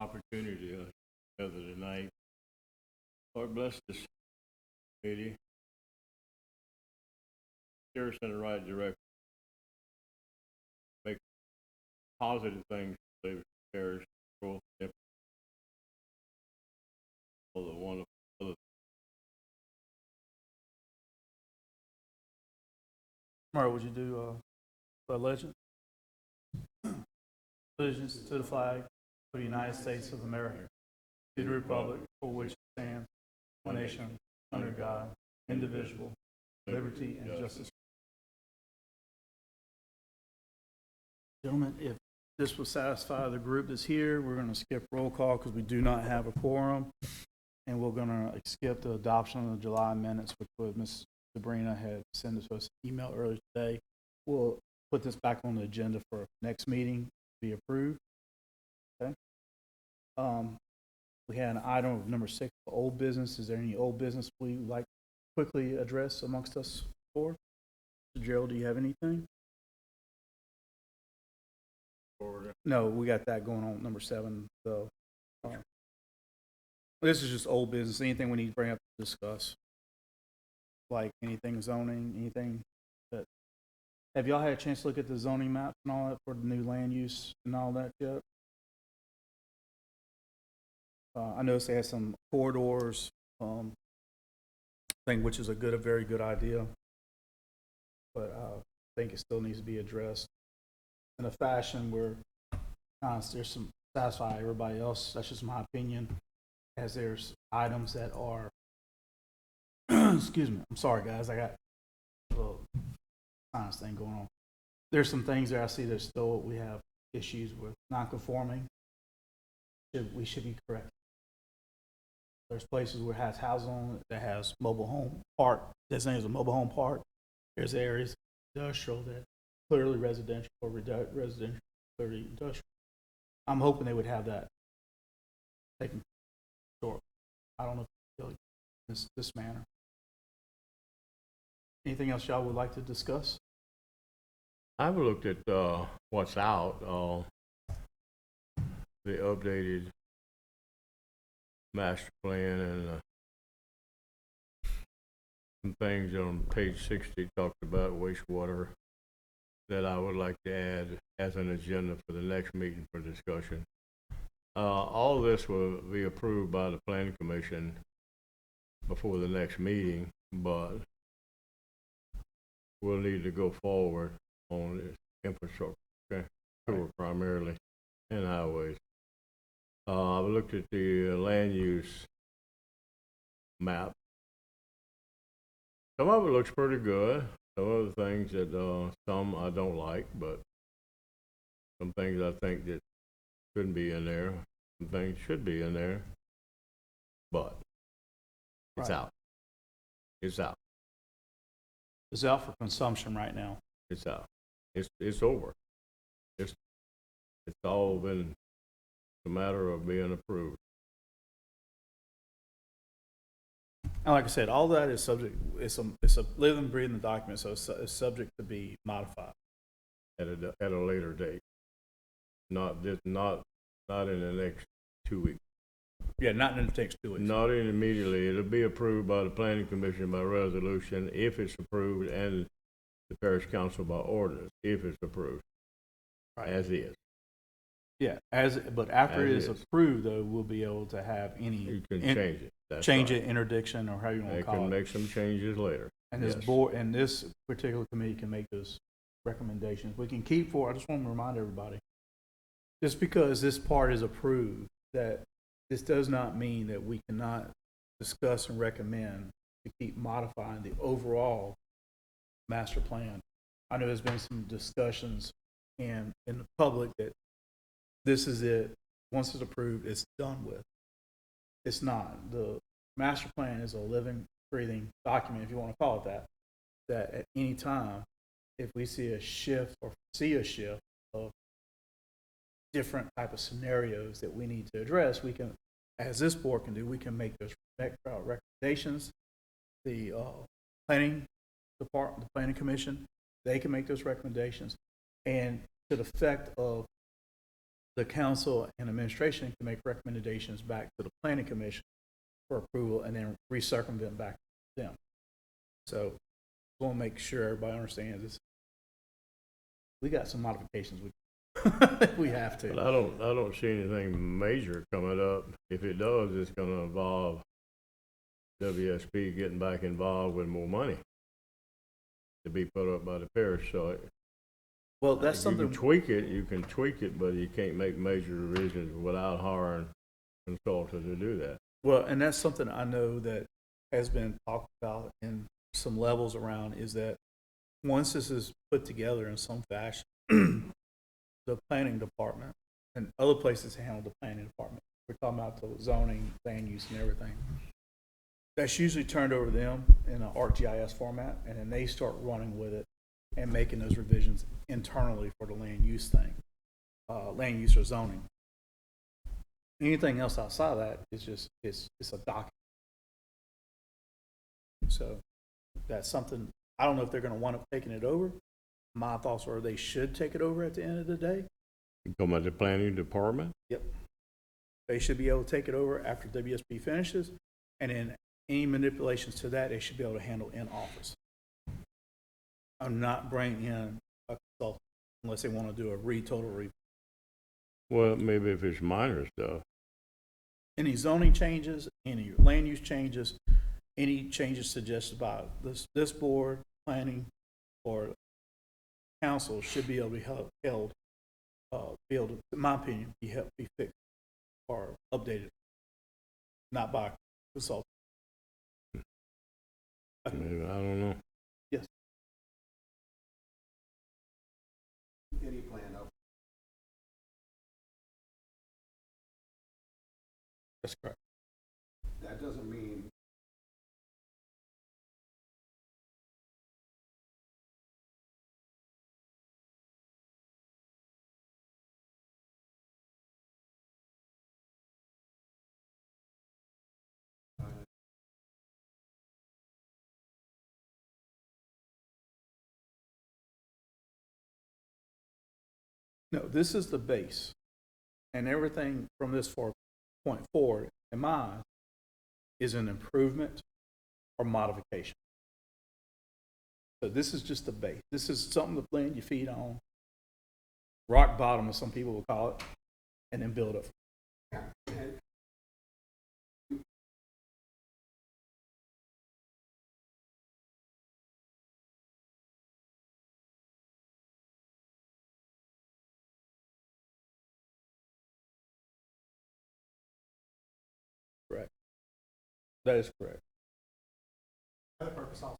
opportunity together tonight. Lord bless this lady. Steer us in the right direction. Make positive things for the parish, all the wonderful other. Tomorrow, would you do the legend? Allegiance to the flag of the United States of America, to the republic for which it stands, one nation, under God, indivisible, liberty and justice. Gentlemen, if this will satisfy the group that's here, we're going to skip roll call because we do not have a quorum. And we're going to skip the adoption of the July minutes, which was Ms. Sabrina had sent us an email earlier today. We'll put this back on the agenda for next meeting to be approved. Okay. We had an item of number 6, old business. Is there any old business we would like to quickly address amongst us for? Gerald, do you have anything? No, we got that going on, number 7, though. This is just old business. Anything we need to bring up to discuss? Like anything zoning, anything that, have y'all had a chance to look at the zoning maps and all that for the new land use and all that yet? I noticed they had some corridors, thing, which is a very good idea. But I think it still needs to be addressed in a fashion where there's some satisfy everybody else. That's just my opinion. As there's items that are, excuse me, I'm sorry guys, I got a little sinus thing going on. There's some things there I see that still we have issues with non-conforming. We should be correct. There's places where it has housing on it that has mobile home park, designated as a mobile home park. There's areas industrial that clearly residential or residential, clearly industrial. I'm hoping they would have that taken short. I don't know if this manner. Anything else y'all would like to discuss? I've looked at what's out, the updated master plan and some things on page 60 talked about wastewater that I would like to add as an agenda for the next meeting for discussion. All this will be approved by the planning commission before the next meeting, but we'll need to go forward on this infrastructure, primarily, and highways. I've looked at the land use map. Some of it looks pretty good. Some of the things that some I don't like, but some things I think that shouldn't be in there. Some things should be in there, but it's out. It's out. It's out for consumption right now. It's out. It's over. It's all been a matter of being approved. And like I said, all that is subject. It's a living, breathing document, so it's subject to be modified At a later date. Not in the next 2 weeks. Yeah, not in the next 2 weeks. Not in immediately. It'll be approved by the planning commission by resolution if it's approved, and the parish council by ordinance if it's approved. Right. As is. Yeah, but after As it is is. approved, though, we'll be able to have any You can change it. That's change right. it, interdiction, or how you want They to call can it. make some changes later. And this Yes. board and this particular committee can make those recommendations. We can keep for. I just want to remind everybody, just because this part is approved, that this does not mean that we cannot discuss and recommend to keep modifying the overall master plan. I know there's been some discussions in the public that this is it. Once it's approved, it's done with. It's not. The master plan is a living, breathing document, if you want to call it that, that at any time, if we see a shift or see a shift of different type of scenarios that we need to address, we can, as this board can do, we can make those recommendations. The planning department, the planning commission, they can make those recommendations. And to the effect of the council and administration can make recommendations back to the planning commission for approval and then recircumvent back to them. So I want to make sure everybody understands this. We got some modifications we have But to. I don't see anything major coming up. If it does, it's gonna involve WSP getting back involved with more money to be put up by the parish, so Well, that's you can something, you can tweak it, but you can't make major revisions without hiring consultants to do that. well, and that's something I know that has been talked about in some levels around, is that once this is put together in some fashion, the planning department and other places handle the planning department. We're talking about the zoning, land use and everything. That's usually turned over to them in an ArcGIS format, and then they start running with it and making those revisions internally for the land use thing, land use or zoning. Anything else outside of that is just, it's a document. So that's something, I don't know if they're gonna wind up taking it over. My thoughts are they should take it over at the end of the day. You come about the planning department? Yep. They should be able to take it over after WSP finishes, and then any manipulations to that, they should be able to handle in office. I'm not bringing in a consultant unless they want to do a total review. Well, maybe if it's minor stuff. Any zoning changes, any land use changes, any changes suggested by this board, planning, or council should be able to be held, be able to, in my opinion, be fixed or updated, not by consultant. Maybe, I don't know. Yes. Any plan up. That's correct. That doesn't mean No, this is the base. And everything from this point forward, in my eyes, is an improvement or modification. So this is just the base. This is something to plant your feet on, rock bottom, as some people will call it, and then build up. Correct. That is correct. Other purpose also.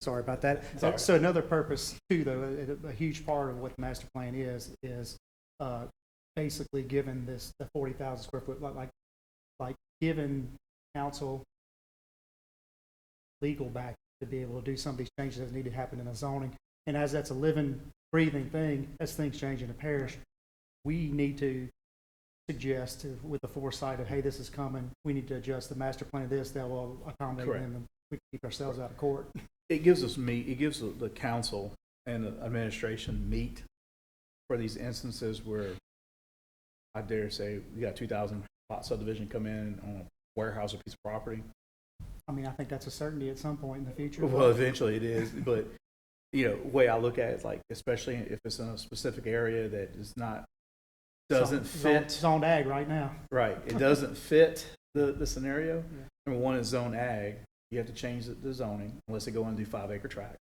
Sorry about that. Sorry. So another purpose too, though, a huge part of what the master plan is basically giving this the 40,000 square foot, like giving council legal back to be able to do some of these changes that need to happen in the zoning. And as that's a living, breathing thing, as things change in the parish, we need to suggest with the foresight of, hey, this is coming, we need to adjust the master plan of this that will accommodate Correct. them, and we can keep ourselves out of court. It gives us it gives the council and the administration meat for these instances where, I dare say, we got 2,000 lot subdivision come in on a warehouse or piece of property. I mean, I think that's a certainty at some point in the future. Well, eventually it is, but, you know, the way I look at it is like, especially if it's in a specific area that is not, doesn't fit. Zoned ag right now. Right, it doesn't fit the scenario. Number one is zone ag, you have to change the zoning unless they go and do 5-acre tract.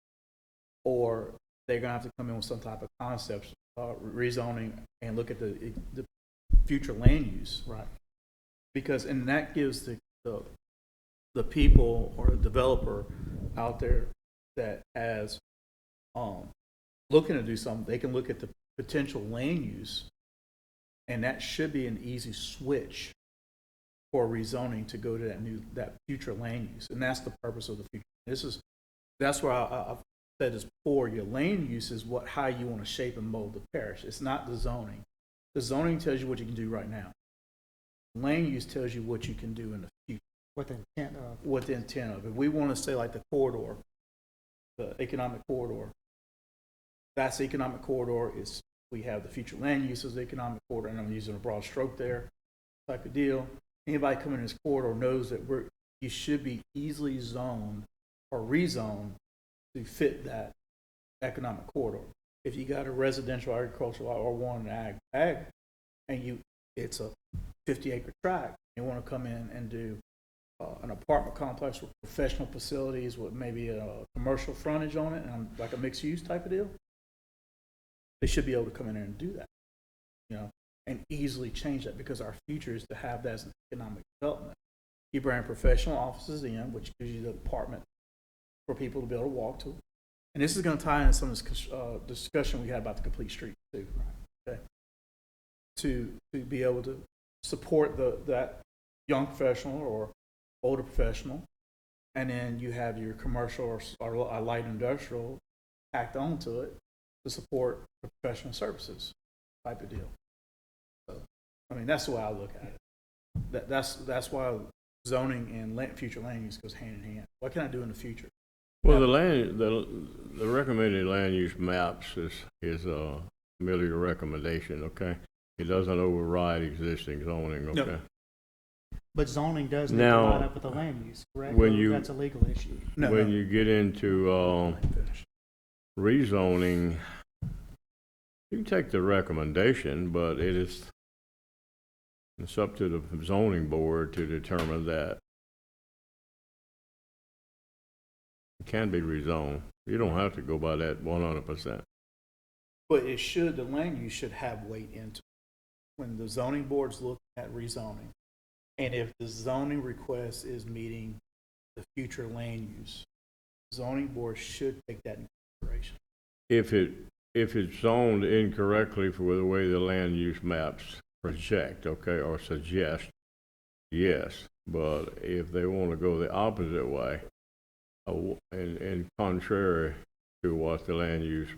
Or they're gonna have to come in with some type of concepts, rezoning, and look at the future land use. Right. Because, and that gives the people or the developer out there that has, looking to do something, they can look at the potential land use, and that should be an easy switch for rezoning to go to that future land use. And that's the purpose of the future. That's where I've said this before, your land use is how you want to shape and mold the parish. It's not the zoning. The zoning tells you what you can do right now. Land use tells you what you can do in the future. With the intent of. What the intent of. If we want to say like the corridor, the economic corridor, that's the economic corridor. We have the future land use as the economic corridor, and I'm using a broad stroke there, type of deal. Anybody coming in this corridor knows that you should be easily zoned or rezoned to fit that economic corridor. If you got a residential, agricultural, or one ag, and it's a 50-acre tract, you want to come in and do an apartment complex with professional facilities with maybe a commercial frontage on it, and like a mixed-use type of deal, they should be able to come in there and do that, and easily change that, because our future is to have that as an economic development. You bring professional offices in, which gives you the apartment for people to be able to walk to. And this is going to tie into some of this discussion we had about the complete street too. Okay. To be able to support that young professional or older professional, and then you have your commercial or light industrial tacked onto it to support the professional services type of deal. So, I mean, that's the way I look at it. That's why zoning and future land use goes hand in hand. What can I do in the future? Well, the recommended land use maps is merely a recommendation, okay? It doesn't override existing zoning, okay? No. But zoning does need to Now, line up with the land use, correct? when Or you- that's a legal issue. When you get into rezoning, you can take the recommendation, but it's up to the zoning board to determine that it can be rezoned. You don't have to go by that 100%. But the land use should have weight into it. When the zoning board's looking at rezoning, and if the zoning request is meeting the future land use, zoning board should take that into consideration. If it's zoned incorrectly for the way the land use maps project, okay, or suggest, yes. But if they want to go the opposite way, and contrary to what the land use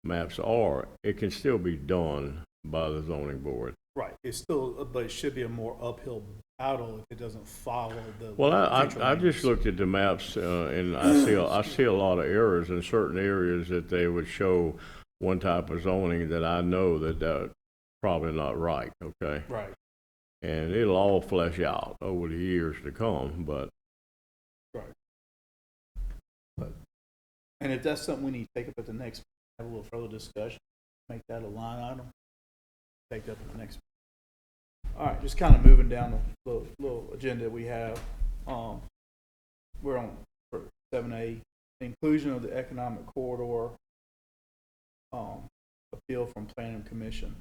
maps are, it can still be done by the zoning board. Right. But it should be a more uphill battle if it doesn't follow the. Well, future I land just use. looked at the maps, and I see a lot of errors in certain areas that they would show one type of zoning that I know that's probably not right, okay? Right. And it'll all flesh out over the years to come, but And if that's something we need to take up at the next, have a little further discussion, make that a line item, take that at the next. All right, just kind of moving down the little agenda we have. We're on for 7A, the inclusion of the economic corridor appeal from planning commission.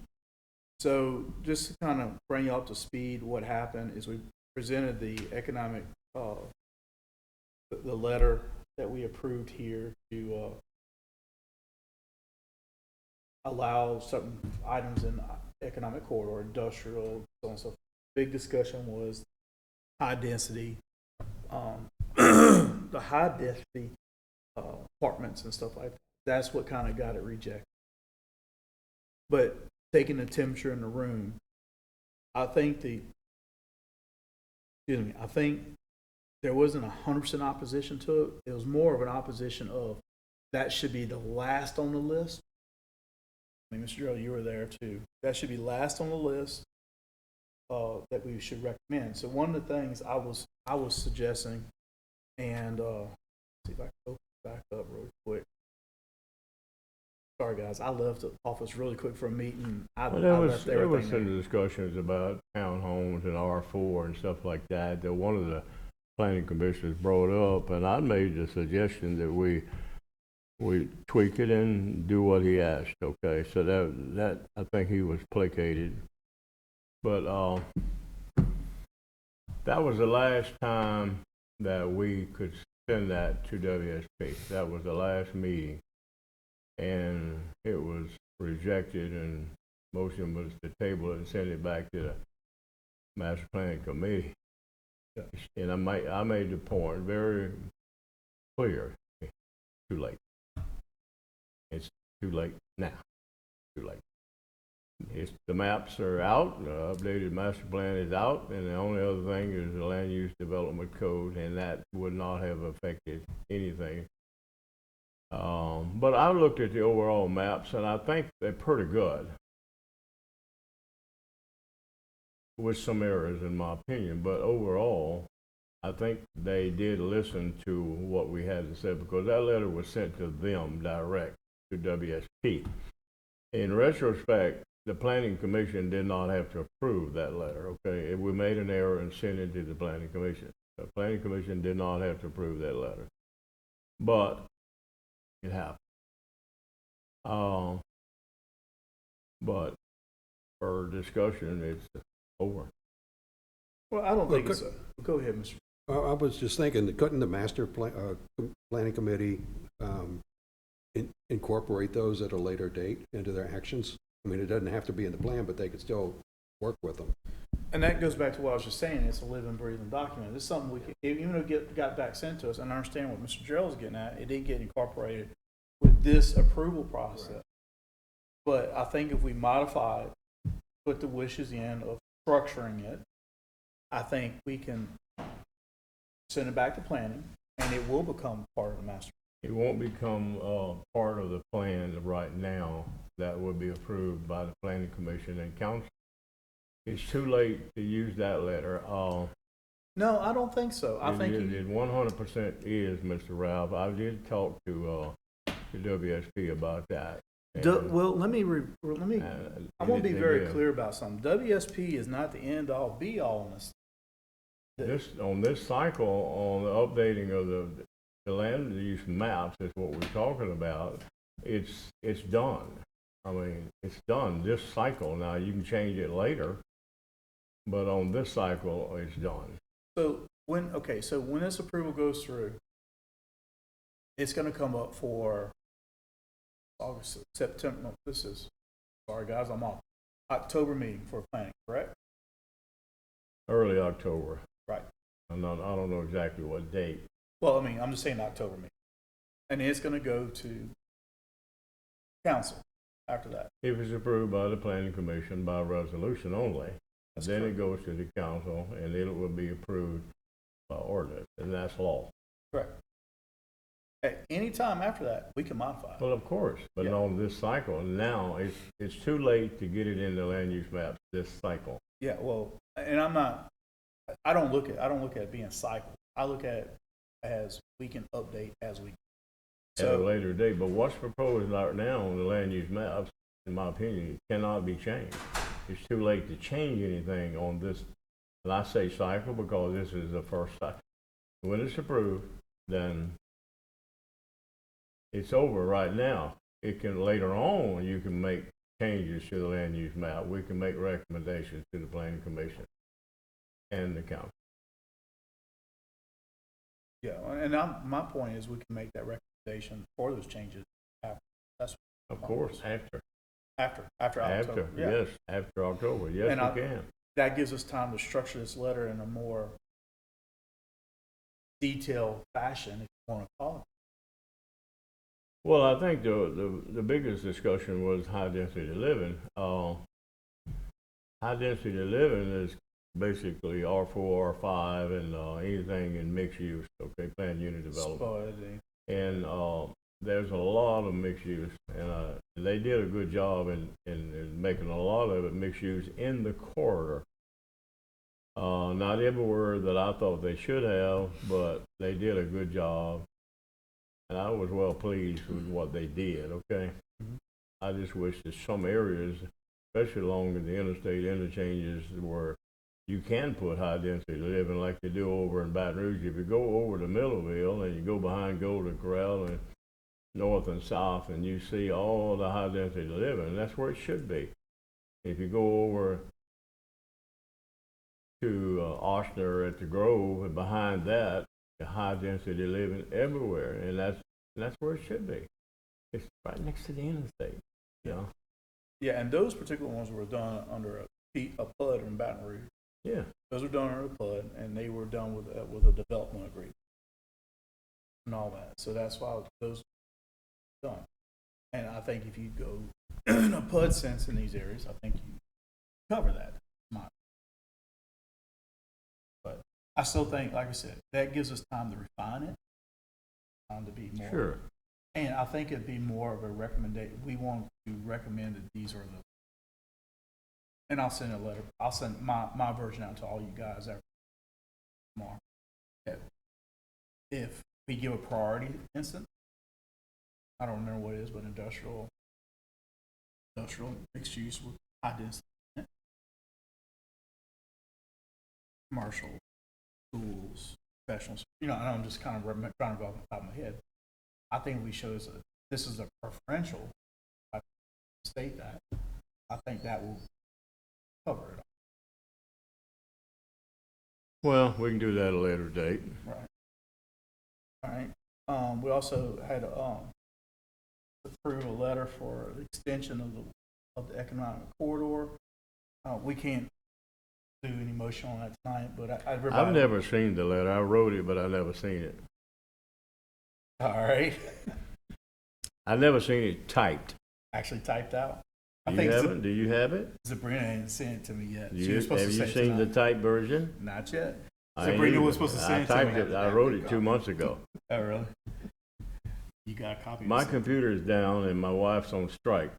So just to kind of bring you up to speed, what happened is we presented the economic, the letter that we approved here to allow certain items in economic corridor, industrial, so on and so forth. Big discussion was high density, the high density apartments and stuff like that. That's what kind of got it rejected. But taking the temperature in the room, I think there wasn't 100% opposition to it. It was more of an opposition of that should be the last on the list. I mean, Mr. Gerald, you were there too. That should be last on the list that we should recommend. So one of the things I was suggesting, and see if I can open it back up real quick. Sorry guys, I left the office really quick for a meeting. Well, there was some discussions about townhomes and R4 and stuff like that, that one of the planning commissioners brought up, and I made the suggestion that we tweak it and do what he asked, okay? So that I think he was placated. But that was the last time that we could send that to WSP. That was the last meeting. And it was rejected, and motion was to table it and send it back to the master planning committee. And I made the point very clear, too late. It's too late now, too late. The maps are out, the updated master plan is out, and the only other thing is the land use development code, and that would not have affected anything But I looked at the overall maps, and I think they're pretty good, with some errors in my opinion, but overall, I think they did listen to what we had to say, because that letter was sent to them direct, to WSP. In retrospect, the planning commission did not have to approve that letter, okay? If we made an error and sent it to the planning commission, the planning commission did not have to approve that letter. But it happened. But for discussion, it's over. Well, I don't Well, think it's, go ahead, Mr. I was just thinking, that couldn't the planning committee incorporate those at a later date into their actions? I mean, it doesn't have to be in the plan, but they could still work with them. And that goes back to what I was just saying, it's a living, breathing document. It's something we can, even though it got back sent to us, and I understand what Mr. Gerald's getting at, it didn't get incorporated with this approval process. But I think if we modify it, put the wishes in of structuring it, I think we can send it back to planning, and it will become part of the master. It won't become part of the plan right now that will be approved by the planning commission and council. It's too late to use that letter. No, I don't think so. I think It 100% is, Mr. Ralph. I did talk to WSP about that. well, let me, I want to be very Yeah. clear about something. WSP is not the end all be all in this. On this cycle, on the updating of the land use maps is what we're talking about. It's done. I mean, it's done this cycle. Now you can change it later, but on this cycle, it's done. So when this approval goes through, it's going to come up for August, September. No, this is, sorry guys, I'm off. October meeting for planning, correct? Early October. Right. I don't know exactly what date. Well, I mean, I'm just saying October meeting. And it's going to go to council after that. If it's approved by the planning commission by resolution only, That's then correct. it goes to the council and it will be approved by ordinance, and that's law. Correct. At any time after that, we can modify it. Well, of course, but Yeah. on this cycle, now it's too late to get it in the land use maps this cycle. Yeah, well, and I don't look at it being cycle. I look at it as we can update as we. At a later date, but what's proposed right now on the land use maps, in my opinion, cannot be changed. It's too late to change anything on this, and I say cycle because this is the first cycle. When it's approved, then it's over right now. It can, later on, you can make changes to the land use map. We can make recommendations to the planning commission and the council. Yeah, and my point is we can make that recommendation for those changes after. That's Of course, after October. Yeah. yes, after October, yes, And we can. That gives us time to structure this letter in a more detailed fashion, if you want to call it. Well, I think the biggest discussion was high density living. High density living is basically R4, R5, and anything in mixed use, okay, planned unit development. And there's a lot of mixed use, and they did a good job in making a lot of it mixed use in the corridor. Not everywhere that I thought they should have, but they did a good job. And I was well pleased with what they did, okay? Mhm. I just wish that some areas, especially along the interstate interchanges where you can put high density living like they do over in Baton Rouge. If you go over to Millerville and you go behind Golden Corral and north and south and you see all the high density living, that's where it should be. If you go over to Ochsner at the Grove and behind that, high density living everywhere, and that's where it should be. It's right next to the interstate, you know? Yeah, and those particular ones were done under a PUD in Baton Rouge. Yeah. Those were done under a PUD, and they were done with a development agreement and all that. So that's why those were done. And I think if you go in a PUD sense in these areas, I think you cover that. But I still think, like I said, that gives us time to refine it, time to be more. Sure. And I think it'd be more of a recommendation, we want to recommend that these are the, and I'll send a letter, I'll send my version out to all you guys after tomorrow. If we give a priority instance, I don't remember what it is, but industrial mixed use with high density. Commercial, schools, professionals, and I'm just kind of trying to go off the top of my head. I think we show this is a preferential, I state that, I think that will cover it Well, we can do that at a later date. all. Right. All right. We also had, approved a letter for the extension of the economic corridor. We can't do any motion on that tonight, but everybody. I've never seen the letter. I wrote it, but I've never seen it. All right. I've never seen it typed. Actually typed out. I Do think you have it? Do you have it? Sabrina ain't sent it to me yet. Do She was supposed have to you send it seen the tonight. typed version? Not yet. I Sabrina ain't was either. supposed to send it to I typed me. it. I wrote it 2 months ago. Oh, really? You got a copy? My computer is down and my wife's on strike.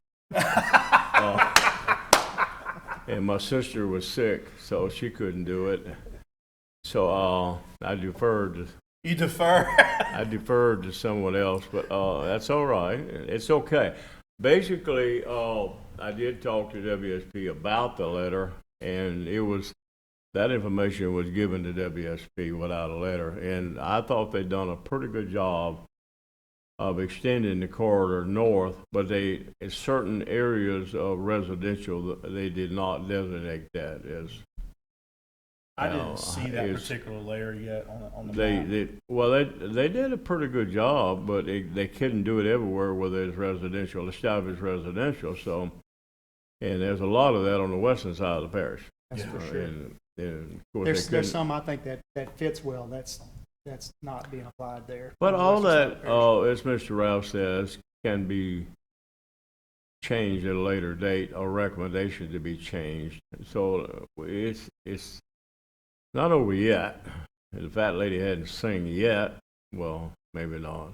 And my sister was sick, so she couldn't do it. So I deferred. You defer? I deferred to someone else, but that's all right. It's okay. Basically, I did talk to WSP about the letter, and that information was given to WSP without a letter, and I thought they'd done a pretty good job of extending the corridor north, but in certain areas of residential, they did not designate that as. I didn't see that it's- particular layer yet on the They map. they did a pretty good job, but they couldn't do it everywhere where there's residential, established residential. So, and there's a lot of that on the western side of the parish. That's Yeah. for sure. And of course There's they couldn't. some, I think, that fits well. That's not being applied there. But on the all western side that, of the parish. as Mr. Ralph says, can be changed at a later date, or recommendation to be changed. So it's not over yet. The fat lady hadn't sing yet. Well, maybe not.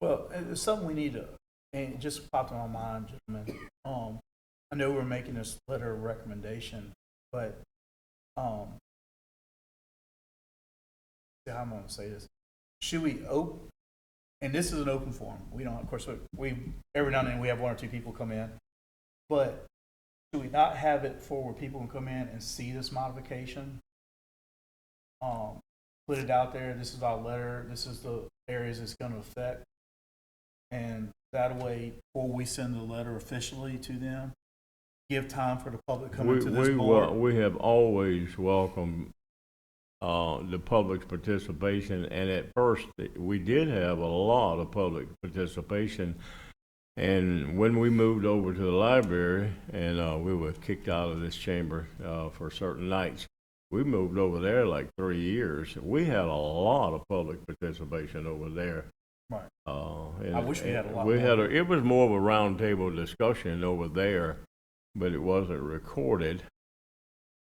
Well, it's something we need to, and it just popped in my mind, gentlemen. I know we're making this letter of recommendation, but, how am I gonna say this? Should we and this is an open forum. We don't, of course, we every now and then we have one or two people come in, but should we not have it for where people can come in and see this modification? Put it out there, this is our letter, this is the areas it's gonna affect. And that way, before we send the letter officially to them, give time for the public coming to this board. We have always welcomed the public's participation, and at first, we did have a lot of public participation. And when we moved over to the library, and we were kicked out of this chamber for certain nights, we moved over there like 3 years. We had a lot of public participation over there. Right. And I wish we had a lot We more. had it was more of a roundtable discussion over there, but it wasn't recorded.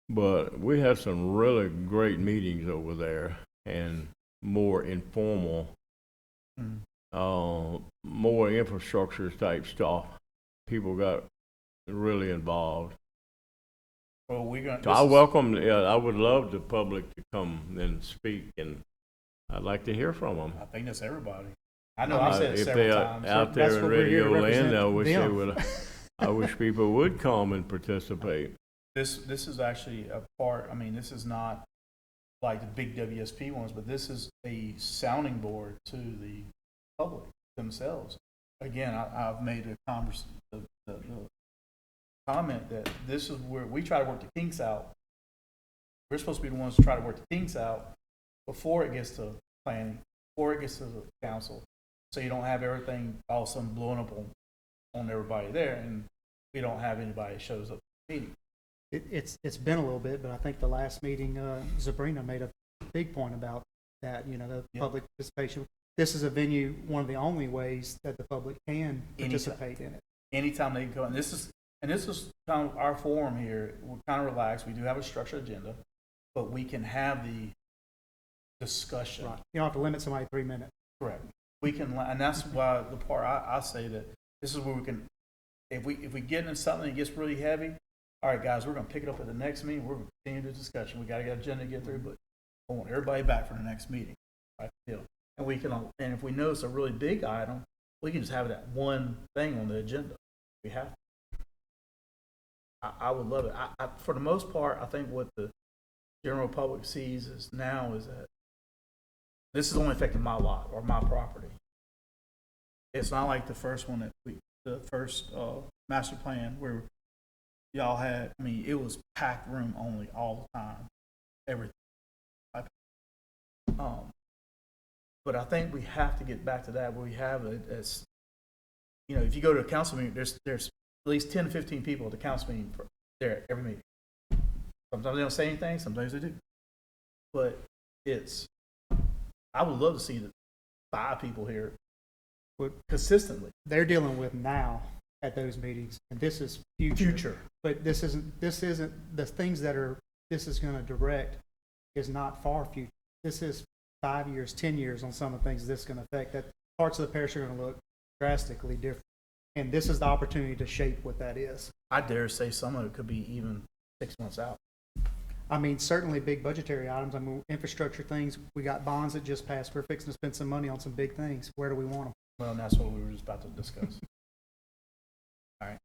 But we had some really great meetings over there, and more informal, Mhm. more infrastructure type stuff. People got really involved. Well, we're gonna. So I would love the public to come and speak, and I'd like to hear from them. I think that's everybody. I know I said it If several they are times. out That's there in what we're here to radio land, I represent wish they them. would. I wish people would come and participate. This is actually a part, I mean, this is not like the big WSP ones, but this is a sounding board to the public themselves. Again, I've made the comment that this is where we try to work the kinks out. We're supposed to be the ones to try to work the kinks out before it gets to planning, before it gets to the council. So you don't have everything all of a sudden blowing up on everybody there, and we don't have anybody that shows up at the meeting. It's been a little bit, but I think the last meeting, Sabrina made a big point about that, the Yeah. public participation. This is a venue, one of the only ways that the public can Anytime. participate in it. Anytime they can come, and this is kind of our forum here. We're kind of relaxed. We do have a structured agenda, but we can have the discussion. Right. You don't have to limit somebody 3 minutes. Correct. we can, and that's why the part I say that this is where we can, if we get into something that gets really heavy, all right, guys, we're gonna pick it up at the next meeting, we're gonna continue the discussion, we gotta get an agenda to get through, but I want everybody back for the next meeting, right, deal. And we can, and if we know it's a really big item, we can just have that one thing on the agenda, we have to. I would love it. For the most part, I think what the general public sees is now is that this is only affecting my lot or my property. It's not like the first one the first master plan where y'all had, I mean, it was packed room only all the time, everything. But I think we have to get back to that where we have it as, you know, if you go to a council meeting, there's at least 10 to 15 people at the council meeting there every meeting. Sometimes they don't say anything, sometimes they do. But I would love to see the 5 people here consistently. They're dealing with now at those meetings, and this is future. But this isn't, the things this is gonna direct is not far future. This is 5 years, 10 years on some of the things this is gonna affect, that parts of the parish are gonna look drastically different. And this is the opportunity to shape what that is. I dare say some of it could be even 6 months out. I mean, certainly big budgetary items. I mean, infrastructure things. We got bonds that just passed. We're fixing to spend some money on some big things. Where do we want them? Well, and that's what we were just about to discuss. All right.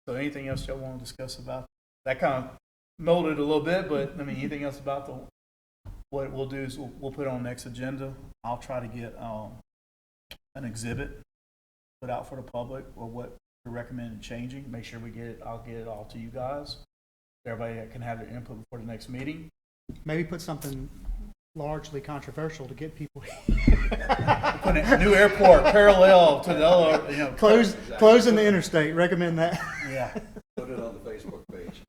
So anything else y'all want to discuss about? That kind of molded a little bit, but I mean, anything else about what we'll do is we'll put on next agenda. I'll try to get an exhibit put out for the public or what we recommend changing. Make sure we get it. I'll get it all to you guys. Everybody can have their input before the next meeting. Maybe put something largely controversial to get people. Put a new airport parallel to the other, you know. Closing the interstate. Recommend that. Yeah. Put it on the Facebook page.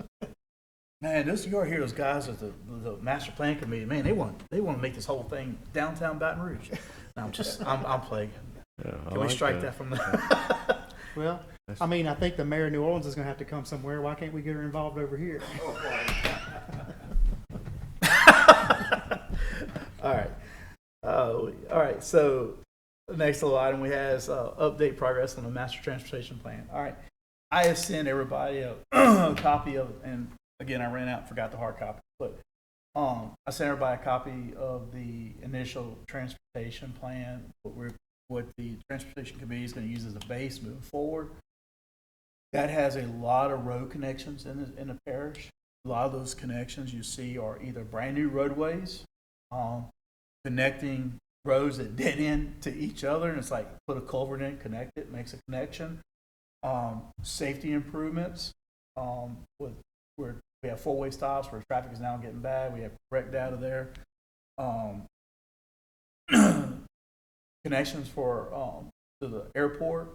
Man, you already hear those guys at the master plan committee. Man, they want to make this whole thing downtown Baton Rouge. No, I'm playing. Yeah, I Can we like strike that from the? Well, I mean, I think the mayor of New Orleans is going to have to come somewhere. Why can't we get her involved over here? All right. All right. So the next little item we have is update progress on the master transportation plan. All right. I have sent everybody a copy of, and again, I ran out and forgot the hard copy, but I sent everybody a copy of the initial transportation plan, what the transportation committee is going to use as a base moving forward. That has a lot of road connections in the parish. A lot of those connections you see are either brand new roadways, connecting roads that dead end to each other, and it's like put a culvert in, connect it, makes a connection. Safety improvements, where we have 4-way stops where traffic is now getting bad. We have correct data there. Connections for to the airport,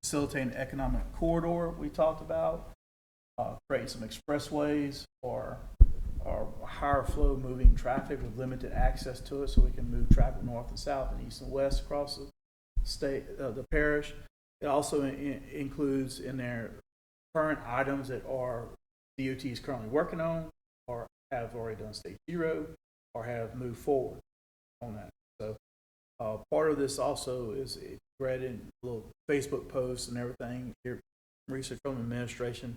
facilitating economic corridor we talked about, creating some expressways for our higher flow moving traffic with limited access to it so we can move traffic north and south and east and west across the state, the parish. It also includes in there current items that our DOT is currently working on or have already done stage 0 or have moved forward on that. So part of this also is read in little Facebook posts and everything. Here, research from the administration.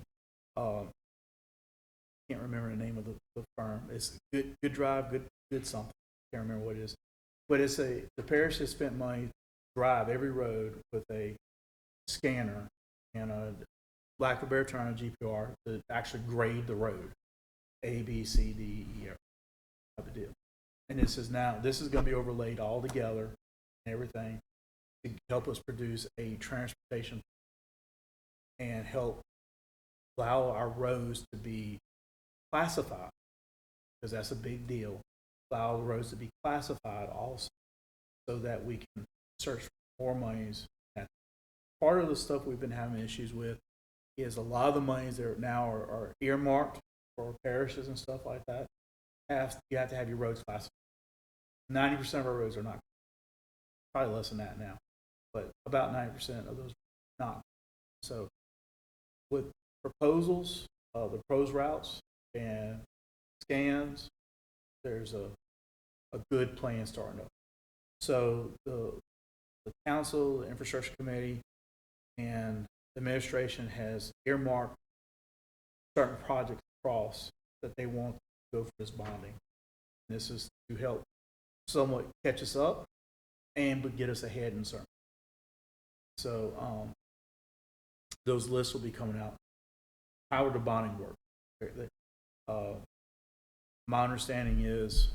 Can't remember the name of the firm. It's good drive, good something. Can't remember what it is. But the parish has spent money to drive every road with a scanner and a lack of better term, a GPR, to actually grade the road. A, B, C, D, E, F. Type of deal. And this is going to be overlaid all together and everything to help us produce a transportation and help allow our roads to be classified, because that's a big deal. Allow the roads to be classified also so that we can search for more monies. Part of the stuff we've been having issues with is a lot of the monies that now are earmarked for parishes and stuff like that. You have to have your roads classified. 90% of our roads are not. Probably less than that now, but about 90% of those are not. So with proposals, the pros routes and scans, there's a good plan starting up. So the council, the infrastructure committee, and the administration has earmarked certain projects across that they want to go for this bonding. This is to help somewhat catch us up and but get us ahead in certain. So those lists will be coming out. How would the bonding work? My understanding is,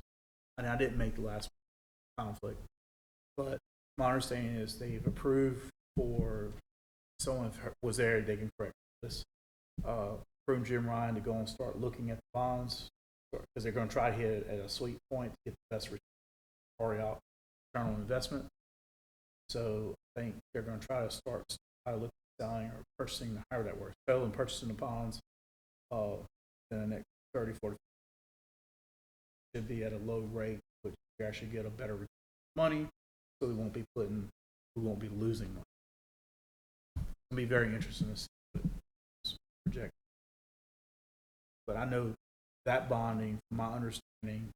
and I didn't make the last conflict, but my understanding is they've approved for someone was there, they can correct this. Approved Jim Ryan to go and start looking at the bonds because they're going to try to hit it at a sweet point to get the best return on investment. So I think they're going to try to start look at selling or purchasing, however that works, selling and purchasing the bonds in the next 30, 40 should be at a low rate, which we actually get a better return on money, so we won't be losing money. It'll be very interesting to see what this project. But I know that bonding, from my understanding,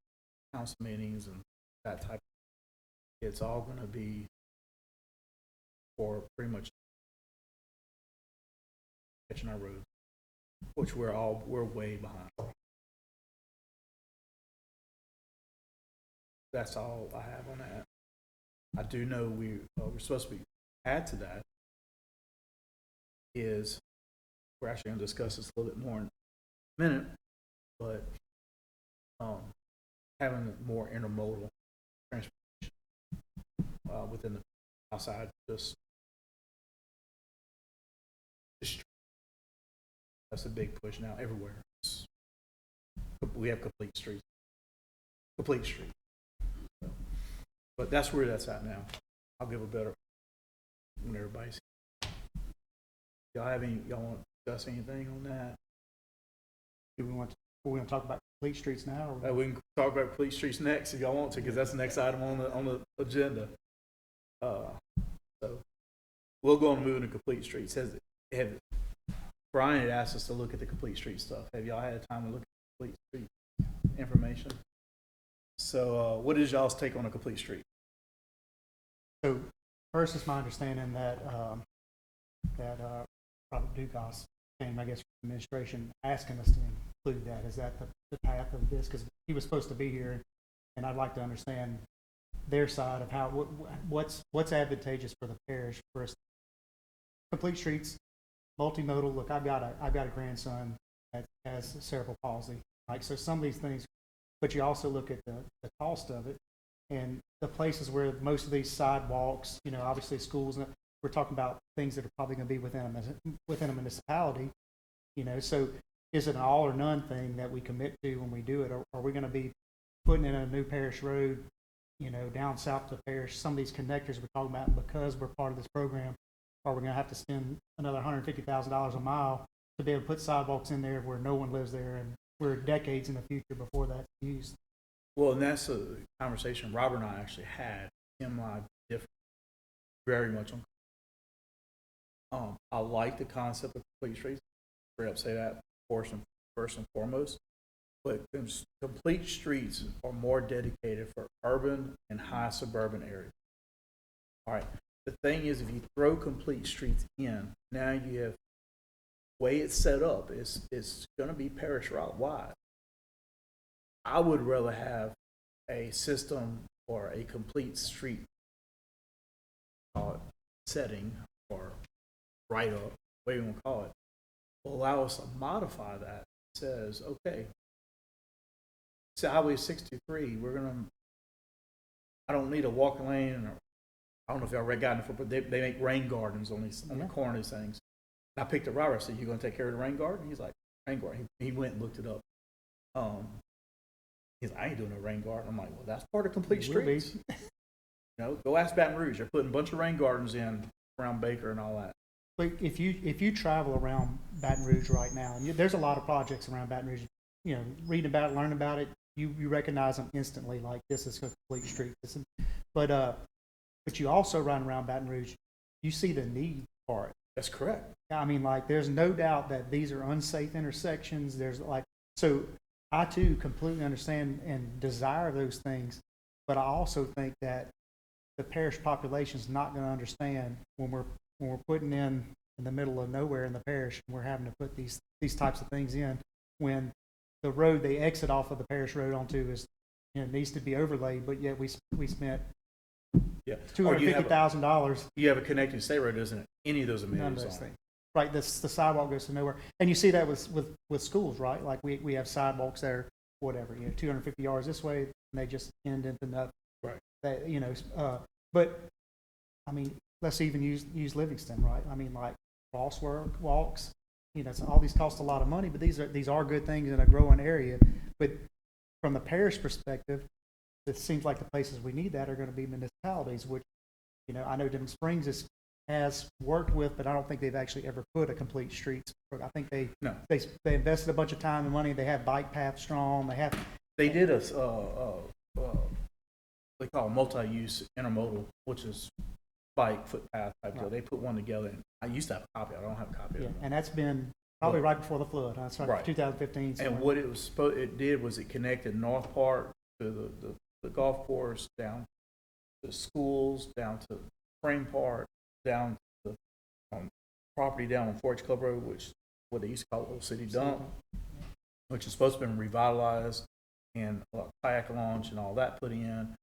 council meetings and that type of, it's all going to be for pretty much catching our roads, which we're way behind. That's all I have on that. I do know we're supposed to add to that is we're actually going to discuss this a little bit more in a minute, but having more intermodal transportation within the outside just that's a big push now everywhere. We have complete streets. So, but that's where that's at now. I'll give a better when everybody's. Y'all want to discuss anything on that? Do we want to talk about complete streets now? Or? We can talk about complete streets next if y'all want to, because that's the next item on the agenda. So we'll go on and move into complete streets. Brian had asked us to look at the complete street stuff. Have y'all had time to look at complete street information? So what is y'all's take on a complete street? So first, it's my understanding that Robert Dugas came, I guess, from the administration asking us to include that. Is that the path of this? Because he was supposed to be here, and I'd like to understand their side of how what's advantageous for the parish for us. Complete streets, multimodal. Look, I've got a grandson that has cerebral palsy. Like, so some of these things, but you also look at the cost of it and the places where most of these sidewalks, obviously schools, we're talking about things that are probably going to be within a municipality, so is it an all or none thing that we commit to when we do it? Or are we going to be putting in a new parish road, down south to the parish, some of these connectors we're talking about, because we're part of this program, are we going to have to spend another $150,000 a mile to be able to put sidewalks in there where no one lives there and we're decades in the future before that's used? Well, and that's a conversation Robert and I actually had. Him and I differ very much on. I like the concept of complete streets. Straight up say that first and foremost. But complete streets are more dedicated for urban and high suburban areas. All right. The thing is, if you throw complete streets in, now you have the way it's set up. It's going to be parish route wide. I would rather have a system or a complete street setting or write-up, whatever you want to call it, will allow us to modify that. It says, okay, so Highway 63, I don't need a walking lane, or I don't know if y'all got it before, but they make rain gardens on the corner of these things. And I picked up Robert. I said, "You going to take care of the rain garden?" He's like, "Rain garden." He went and looked it up. He's like, "I ain't doing no rain garden." I'm like, "Well, that's part of complete streets." Go ask Baton Rouge. They're putting a bunch of rain gardens in around Baker and all that. But if you travel around Baton Rouge right now, and there's a lot of projects around Baton Rouge. Reading about it, learning about it, you recognize them instantly. Like, this is a complete street. But you also run around Baton Rouge, you see the need for it. That's correct. I mean, there's no doubt that these are unsafe intersections. So I too completely understand and desire those things, but I also think that the parish population is not gonna understand when we're putting in the middle of nowhere in the parish, and we're having to put these types of things in, when the road they exit off of the parish road onto is, needs to be overlaid, but yet we spent Yeah. $250,000. You have a connecting state road, isn't any of those None of amenities those on it. things. Right, the sidewalk goes to nowhere. And you see that with schools, right? Like we have sidewalks that are, whatever, 250 yards this way, and they just end into nothing. Right. That, but, I mean, let's even use Livingston, right? I mean, like crosswalk walks, so all these cost a lot of money, but these are good things in a growing area. But from the parish perspective, it seems like the places we need that are going to be municipalities, which, I know Denham Springs has worked with, but I don't think they've actually ever put a complete streets. I think they invested a bunch of time and money. They have bike paths strong. They did they call it multi-use intermodal, which is bike, footpath type deal. Right. They put one together, and I used to have a copy. I don't have a copy of it. And that's been probably right before the flood. That's Right. 2015. And what it did was it connected North Park to the golf course, down to schools, down to Spring Park, down to the property down on Forge Club Road, which is what they used to call Old City Dump, which is supposed to be revitalized, and kayak launch and all that put in,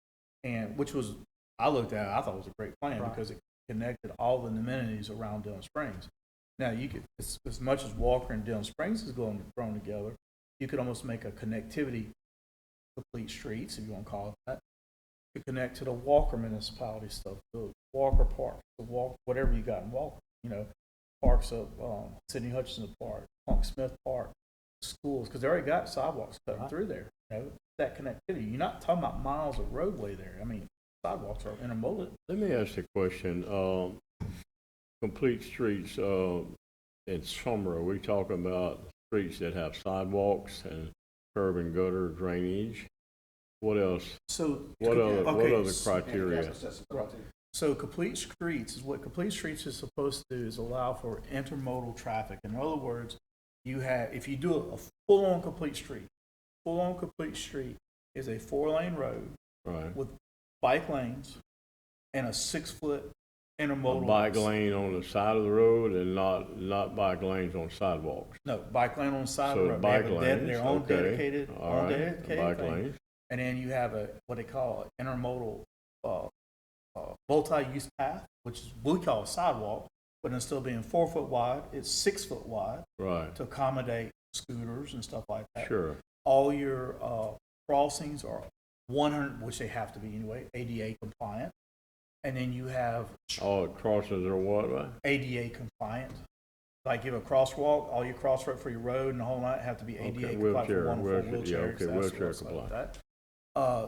and which was, I looked at it, I thought it was a great plan Right. because it connected all the amenities around Denham Springs. Now, you could, as much as Walker and Denham Springs is thrown together, you could almost make a connectivity, complete streets, if you want to call it that, to connect to the Walker municipality stuff, the Walker Park, whatever you got in Walker, parks of Sidney Hutchinson Park, Punk Smith Park, schools, because they already got sidewalks cutting through there. That connectivity. You're not talking about miles of roadway there. I mean, sidewalks are intermodal. Let me ask you a question. Complete streets, in summer, are we talking about streets that have sidewalks and curb and gutter drainage? What else? So What other okay, criteria? So complete streets is supposed to do is allow for intermodal traffic. In other words, if you do a full-on complete street is a 4-lane road Right. with bike lanes and a 6-foot A intermodal. bike lane on the side of the road and not bike lanes on sidewalks. No, bike lane on the side of So the road. They have bike their own lanes, okay. dedicated, All right. Bike thing. lanes. And then you have what they call an intermodal multi-use path, which is we call a sidewalk, but instead of being 4 foot wide, it's 6 foot wide Right. to accommodate scooters and stuff like that. Sure. All your crossings are 100, which they have to be anyway, ADA compliant. And then you have All crossings are what, right? ADA compliant. Like you have a crosswalk, all your crosswalk for your road and the whole night have to be ADA Okay, compliant for wheelchair, wheelchair. yeah, okay, wheelchair compliant.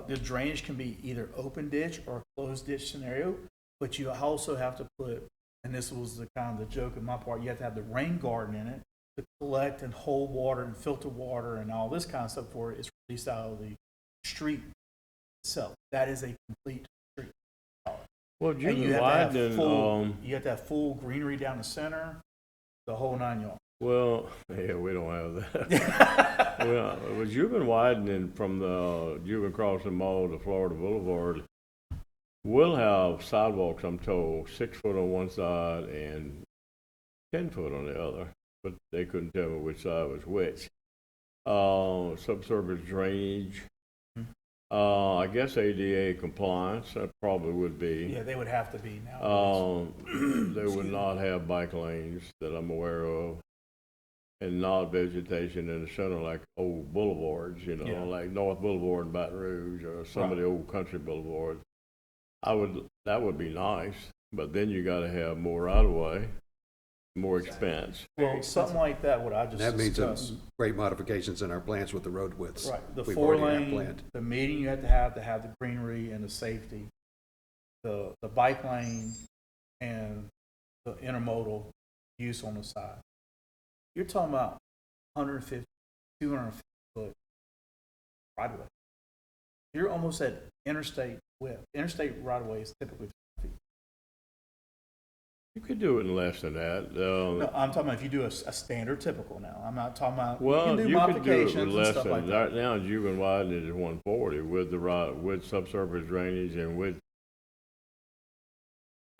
The drainage can be either open ditch or closed ditch scenario, but you also have to put, and this was the kind of the joke in my part, you have to have the rain garden in it to collect and hold water and filter water and all this kind of stuff before it's released out of the street itself. That is a complete street. Well, And you you have to have widen, you have to have full greenery down the center, the whole 9 yards. well, yeah, we don't have that. Well, with Juban widening from the Juban Crossing Mall to Florida Boulevard, we'll have sidewalks, I'm told, 6 foot on one side and 10 foot on the other, but they couldn't tell me which side was which. Subsurface drainage, I guess ADA compliance, that probably would be. Yeah, they would have to be now. They would not have bike lanes that I'm aware of, and not vegetation in the center like old boulevards, Yeah. like North Boulevard in Baton Rouge or some of the old country boulevards. That would be nice, but then you gotta have more right of way, more expense. Well, something like that, what I just That means some discussed. great modifications in our plans with the road widths. Right, the we've 4 already had lane, planned. the median you have to have the greenery and the safety, the bike lane and the intermodal use on the side. You're talking about 150, 250 foot right of way. You're almost at interstate width. Interstate right of way is typically 50 feet. You could do it in less than that. No, I'm talking about if you do a standard typical now. I'm not talking about, Well, you can do you could do it modifications with and less stuff like than, that. right now, Juban widening is 140 with subsurface drainage and with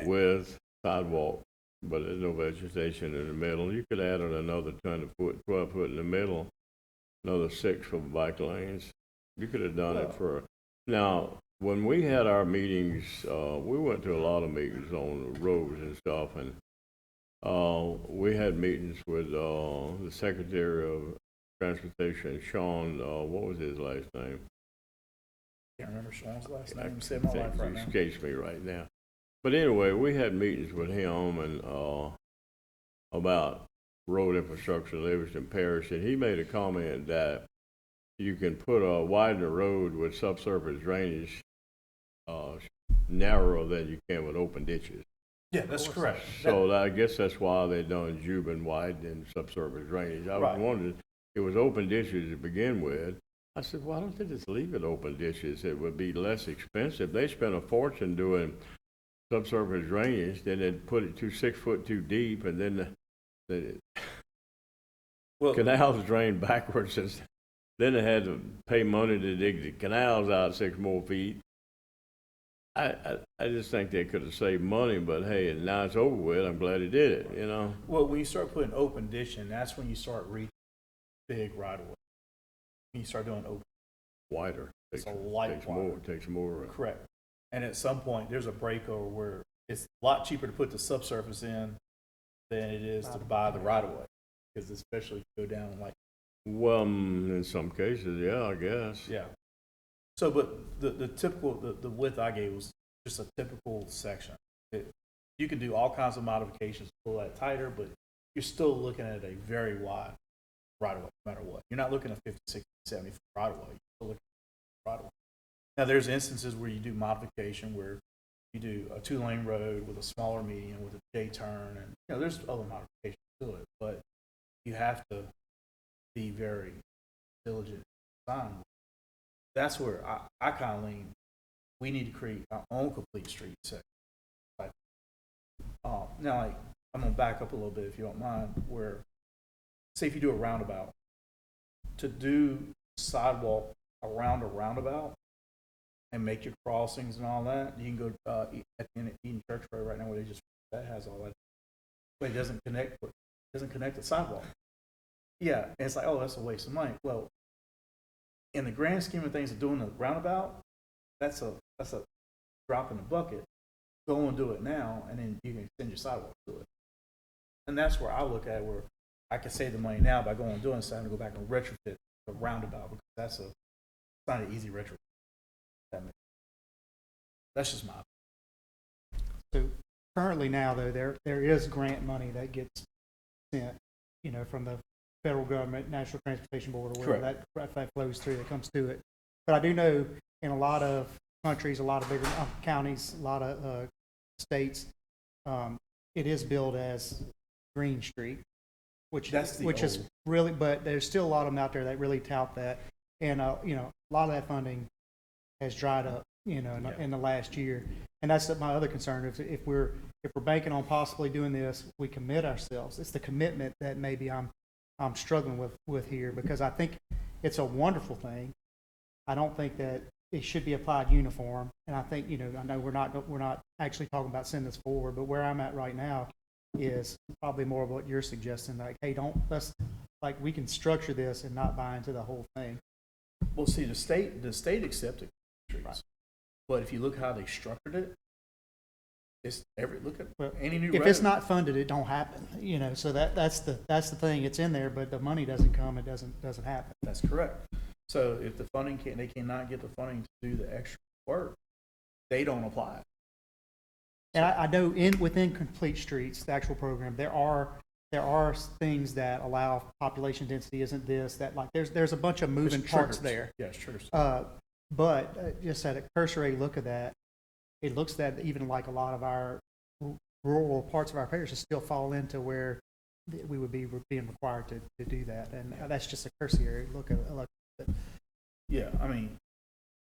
with sidewalk, but there's no vegetation in the middle. You could add on another 12 foot in the middle, another 6 for bike lanes. You could have done it for, now, when we had our meetings, we went to a lot of meetings on the roads and stuff, and we had meetings with the Secretary of Transportation, Sean, what was his last name? Can't remember Sean's last name, saved my life right now. Escapes me right now. But anyway, we had meetings with him and about road infrastructure in Livingston Parish, and he made a comment that you can widen the road with subsurface drainage narrower than you can with open ditches. Yeah, that's correct. So I guess that's why they done Juban widening subsurface drainage. I was Right. wondering, it was open ditches to begin with. I said, why don't they just leave it open ditches? It would be less expensive. They spent a fortune doing subsurface drainage, then they'd put it 6 foot too deep, and then the Well, canals drained backwards. And then they had to pay money to dig the canals out 6 more feet. I just think they could have saved money, but hey, now it's over with. I'm glad they did it, you know? well, when you start putting open ditching, that's when you start reaching big right away. When you start doing open, Wider. it's a light wider. Takes more. Correct. And at some point, there's a breakover where it's a lot cheaper to put the subsurface in than it is to buy the right of way. Because especially if you go down like, Well, in some cases, yeah, I guess. yeah. So, but the typical, the width I gave was just a typical section. You can do all kinds of modifications to pull that tighter, but you're still looking at a very wide right of way, no matter what. You're not looking at 50, 60, 70 foot right of way. You're still looking at right of way. Now, there's instances where you do modification where you do a 2-lane road with a smaller median with a J-turn, and you know there's other modifications to it, but you have to be very diligent in design. That's where I kind of lean. We need to create our own complete street section. Now, like, I'm gonna back up a little bit if you don't mind. Where, say, if you do a roundabout, to do sidewalk around a roundabout and make your crossings and all that, you can go at the end of Eden Church Road right now where that has all that, but it doesn't connect the sidewalk. Yeah, and it's like, oh, that's a waste of money. Well, in the grand scheme of things of doing the roundabout, that's a drop in the bucket. Go and do it now, and then you can extend your sidewalk to it. And that's where I look at where I can save the money now by going and doing something to go back and retrofit the roundabout, because it's not an easy retrofit. That's just my So currently now, though, there is grant money that gets sent, you know, from the federal government, National Transportation Board, or wherever that flows through, that comes to it. But I do know in a lot of countries, a lot of bigger counties, a lot of states, it is billed as Green Street, which is really, but there's still a lot of them out there that really tout that. And, you know, a lot of that funding has dried up, you know, in the last year. And that's my other concern. If we're banking on possibly doing this, we commit ourselves. It's the commitment that maybe I'm struggling with here, because I think it's a wonderful thing. I don't think that it should be applied uniform. And I think, you know, I know we're not actually talking about sending this forward, but where I'm at right now is probably more of what you're suggesting. Like, hey, we can structure this and not buy into the whole thing. Well, see, the state accepted streets, right. But if you look how they structured it, it's any new if road. it's not funded, it don't happen. You know, so that's the thing. It's in there, but the money doesn't come. It doesn't happen. That's correct. So if the funding they cannot get the funding to do the extra work, they don't apply it. And I know within Complete Streets, the actual program, there are things that allow population density isn't this, that, like, there's a bunch of moving parts there. Yes, triggers. But just at a cursory look at that, it looks that even like a lot of our rural parts of our parishes still fall into where we would be being required to do that. And that's just a cursory look at it. Yeah, I mean,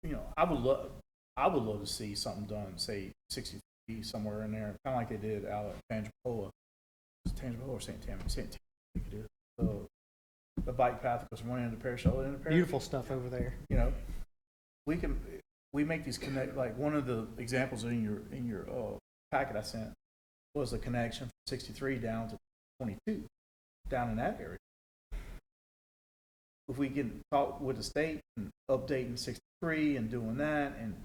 you know, I would love to see something done, say 60 feet somewhere in there, kind of like they did out at Tangipahoa. Tangipahoa or St. Tammany? St. Tammany could do it. The bike path that goes from one end of the parish to the other end of the parish. Beautiful stuff over there. You know, we make these connect, like one of the examples in your packet I sent was a connection from 63 down to 22, down in that area. If we can talk with the state and updating 63 and doing that and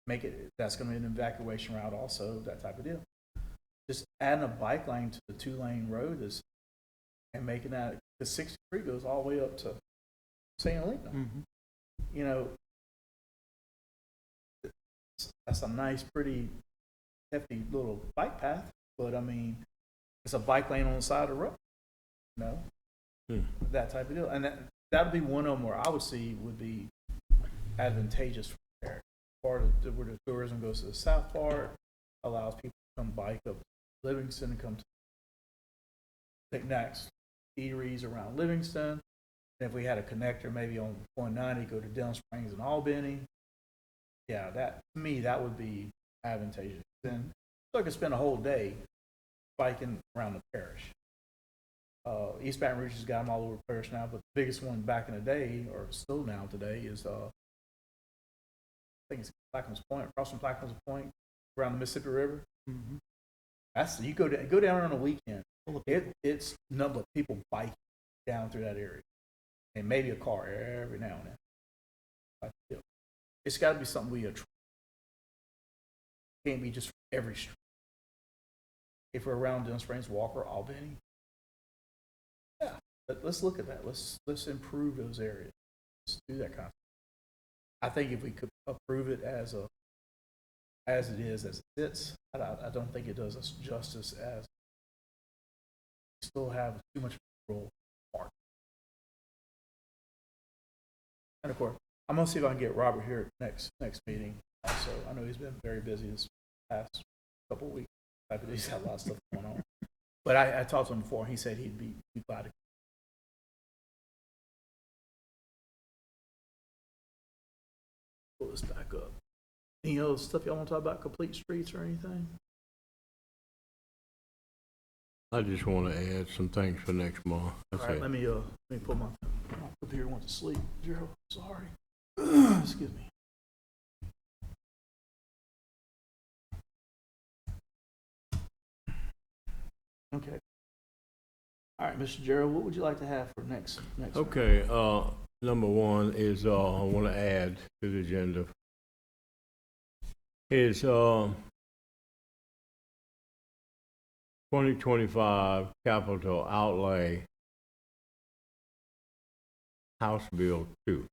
make it, that's gonna be an evacuation route also, that type of deal. Just adding a bike lane to the 2-lane road is, and making that, the 63 goes all the way up to St. Helena. You know, that's a nice, pretty hefty little bike path, but I mean, it's a bike lane on the side of the road, you know, that type of deal. And that'd be one of them where I would see would be advantageous for there. Part of where the tourism goes to the south part, allows people to come bike up to Livingston and come to picnics, eateries around Livingston. And if we had a connector maybe on 190, go to Denham Springs and Albany, yeah, that, to me, that would be advantageous. Then so I could spend a whole day biking around the parish. East Baton Rouge has got them all over the parish now, but the biggest one back in the day, or still now today, is I think it's Plaquemines Point, across from Plaquemines Point, around the Mississippi River. That's, you go down on a weekend. It's number of people biking down through that area, and maybe a car every now and then. It's got to be something we attract. Can't be just every street. If we're around Denham Springs, Walker, Albany, yeah, but let's look at that. Let's improve those areas. Let's do that kind of thing. I think if we could approve it as it is, as it sits, I don't think it does us justice as we still have too much control. And of course, I'm gonna see if I can get Robert here next meeting. Also, I know he's been very busy this past couple of weeks. He's had a lot of stuff going on. But I talked to him before. He said he'd be glad to. Pull this back up. Any other stuff y'all want to talk about? Complete streets or anything? I just want to add some things for next month. That's All right, it. let me put my computer went to sleep. Gerald, sorry. Excuse me. Okay. All right, Mr. Gerald, what would you like to have for next? Okay, number one is, I want to add to the agenda is, 2025 capital outlay House Bill 2.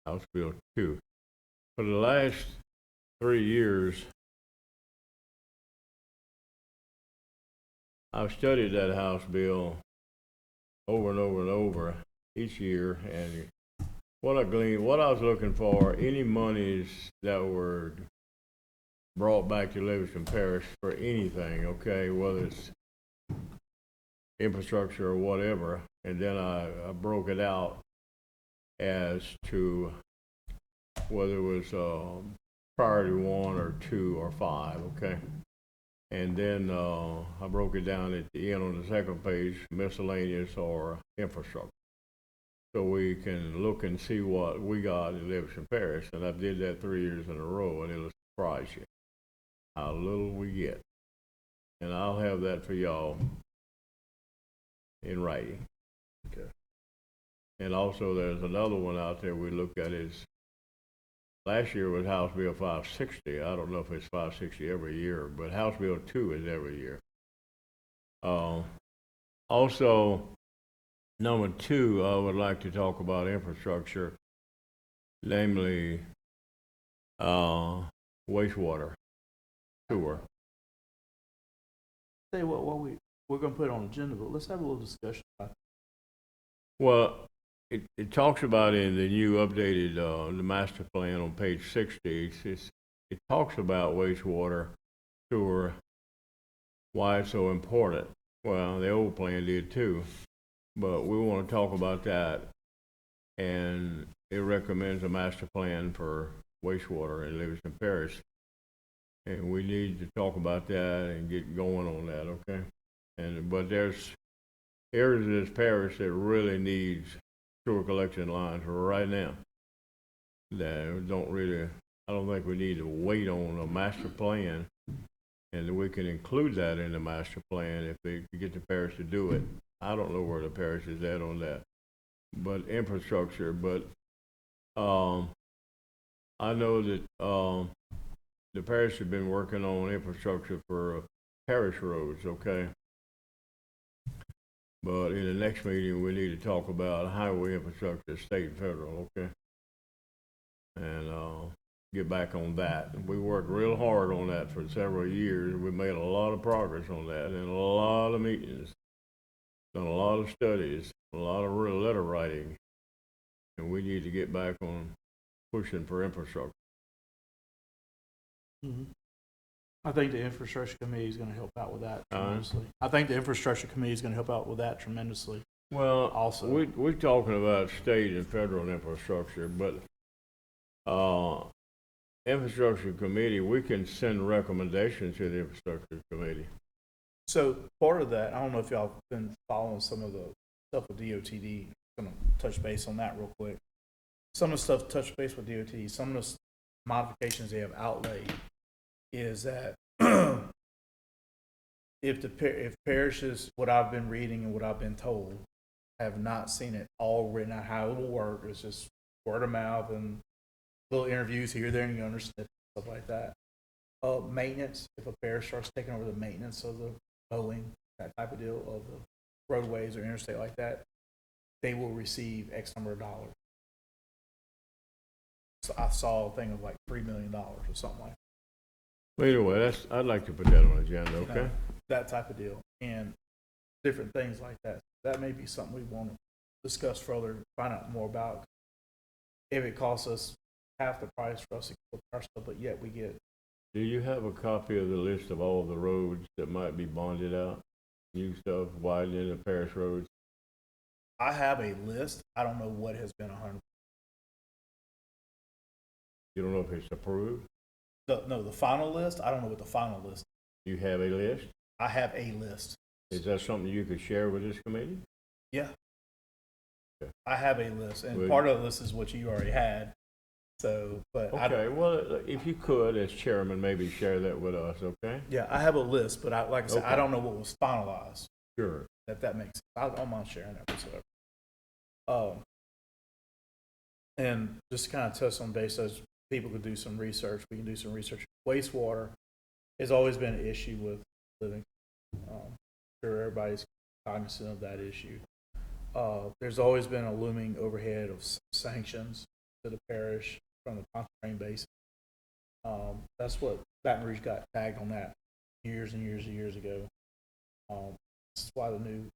House Bill 2. For the last 3 years, I've studied that House bill over and over and over each year, and what I was looking for, any monies that were brought back to Livingston Parish for anything, okay, whether it's infrastructure or whatever, and then I broke it out as to whether it was priority 1 or 2 or 5, okay? And then I broke it down at the end on the second page, miscellaneous or infrastructure. So we can look and see what we got in Livingston Parish. And I did that 3 years in a row, and it'll surprise you how little we get. And I'll have that for y'all in writing. Okay. And also there's another one out there we looked at is, last year was House Bill 560. I don't know if it's 560 every year, but House Bill 2 is every year. Also, number 2, I would like to talk about infrastructure, namely wastewater, sewer. Tell you what we're gonna put it on the agenda, but let's have a little discussion about Well, it talks about in the new updated the master plan on page 60. It talks about wastewater, sewer, why it's so important. Well, the old plan did too, but we want to talk about that, and it recommends a master plan for wastewater in Livingston Parish, and we need to talk about that and get going on that, okay? But there's areas of this parish that really needs sewer collection lines right now. That don't really, I don't think we need to wait on a master plan, and we can include that in the master plan if they get the parish to do it. I don't know where the parish is at on that, but infrastructure, but, I know that, the parish has been working on infrastructure for parish roads, okay? But in the next meeting, we need to talk about highway infrastructure, state and federal, okay? And, get back on that. We worked real hard on that for several years. We made a lot of progress on that and a lot of meetings, done a lot of studies, a lot of real letter writing. And we need to get back on pushing for infrastructure. I think the infrastructure committee is gonna help out with that tremendously. I think the infrastructure committee is gonna help out with that tremendously. Well, Also. we're talking about state and federal infrastructure, but, infrastructure committee, we can send recommendations to the infrastructure committee. So part of that, I don't know if y'all been following some of the stuff with DOTD. Gonna touch base on that real quick. Some of the stuff touch base with DOT, some of the modifications they have outlaid is that if parishes, what I've been reading and what I've been told, have not seen it all written out how it will work, it's just word of mouth and little interviews here, there, and you understand stuff like that. Maintenance, if a parish starts taking over the maintenance of the mowing, that type of deal of the roadways or interstate like that, they will receive X number of dollars. So I saw a thing of like $3 million or something like Well, anyway, I'd like to put that on the agenda, that. okay? That type of deal and different things like that. That may be something we want to discuss further, find out more about. If it costs us half the price for us to put our stuff, but yet we get, Do you have a copy of the list of all the roads that might be bonded out? New stuff, widening the parish roads? I have a list. I don't know what has been 100. You don't know if it's approved? The final list, I don't know what the final list. You have a list? I have a list. Is that something you could share with this committee? Yeah. Okay. I have a list, and Well, part of the list is what you already had. So, but Okay, well, if you could, as chairman, maybe share that with us, okay? yeah, I have a list, but like I said, I Okay. don't know what was finalized. Sure. If that makes sense. I don't mind sharing that whatsoever. And just to kind of touch on base, as people could do some research, we can do some research. Wastewater has always been an issue with living. Sure, everybody's cognizant of that issue. There's always been a looming overhead of sanctions to the parish from the Pontchartrain Basin. That's what Baton Rouge got tagged on that years and years and years ago. This is why the new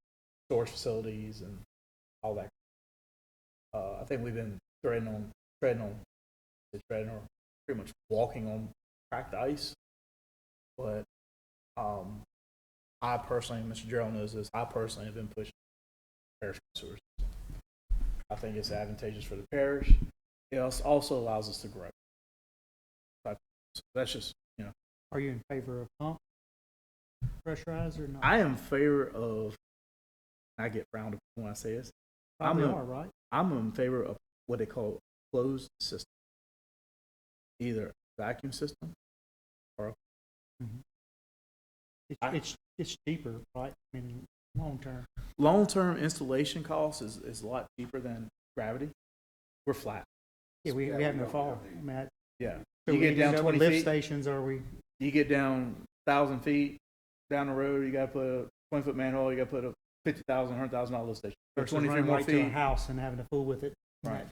storage facilities and all that. I think we've been treading on, pretty much walking on cracked ice. But I personally, Mr. Gerald knows this, I personally have been pushing parish sewer system. I think it's advantageous for the parish. It also allows us to grow. So that's just, Are you in favor of pump pressurized or not? I am in favor of, I get frowned upon when I say this, Probably I'm are, right? I'm in favor of what they call closed system. Either vacuum system or It's cheaper, right? I mean, long term. long-term installation cost is a lot cheaper than gravity. We're flat. Yeah, we have no fall. I mean, Yeah. so You get down what 20 lift feet, stations are we? you get down 1,000 feet down the road, you got to put a 20-foot manhole, you got to put a $50,000, $100,000 lift station. Go Versus 23 running more right to a feet. house and having to fool with it. Right.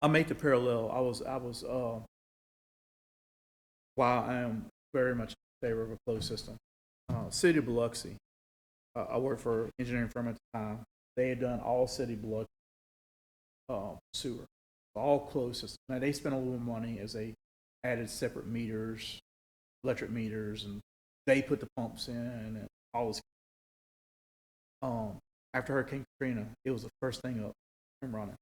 I make the parallel. I was while I am very much in favor of a closed system, City of Biloxi, I worked for an engineering firm at the time. They had done all City of Biloxi sewer, all closed systems. Now they spent a little money as they added separate meters, electric meters, and they put the pumps in and all this. After Hurricane Katrina, it was the first thing up and running.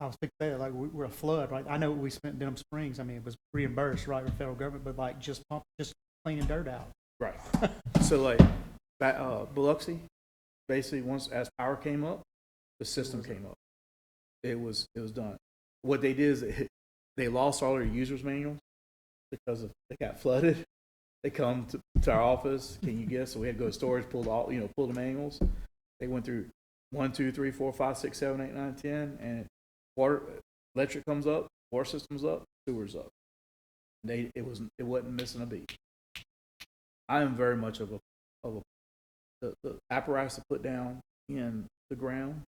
I was thinking that, like, we're a flood, right? I know what we spent in Denham Springs. I mean, it was reimbursed, right, with federal government, but like just cleaning dirt out. Right. So like Biloxi, basically once as power came up, the system came up. it was done. What they did is they lost all their users manuals because they got flooded. They come to our office. Can you guess? So we had to go to storage, pull the manuals. They went through 1, 2, 3, 4, 5, 6, 7, 8, 9, 10, and electric comes up, water system's up, sewer's up. It wasn't missing a beat. I am very much of the apparatus to put down in the ground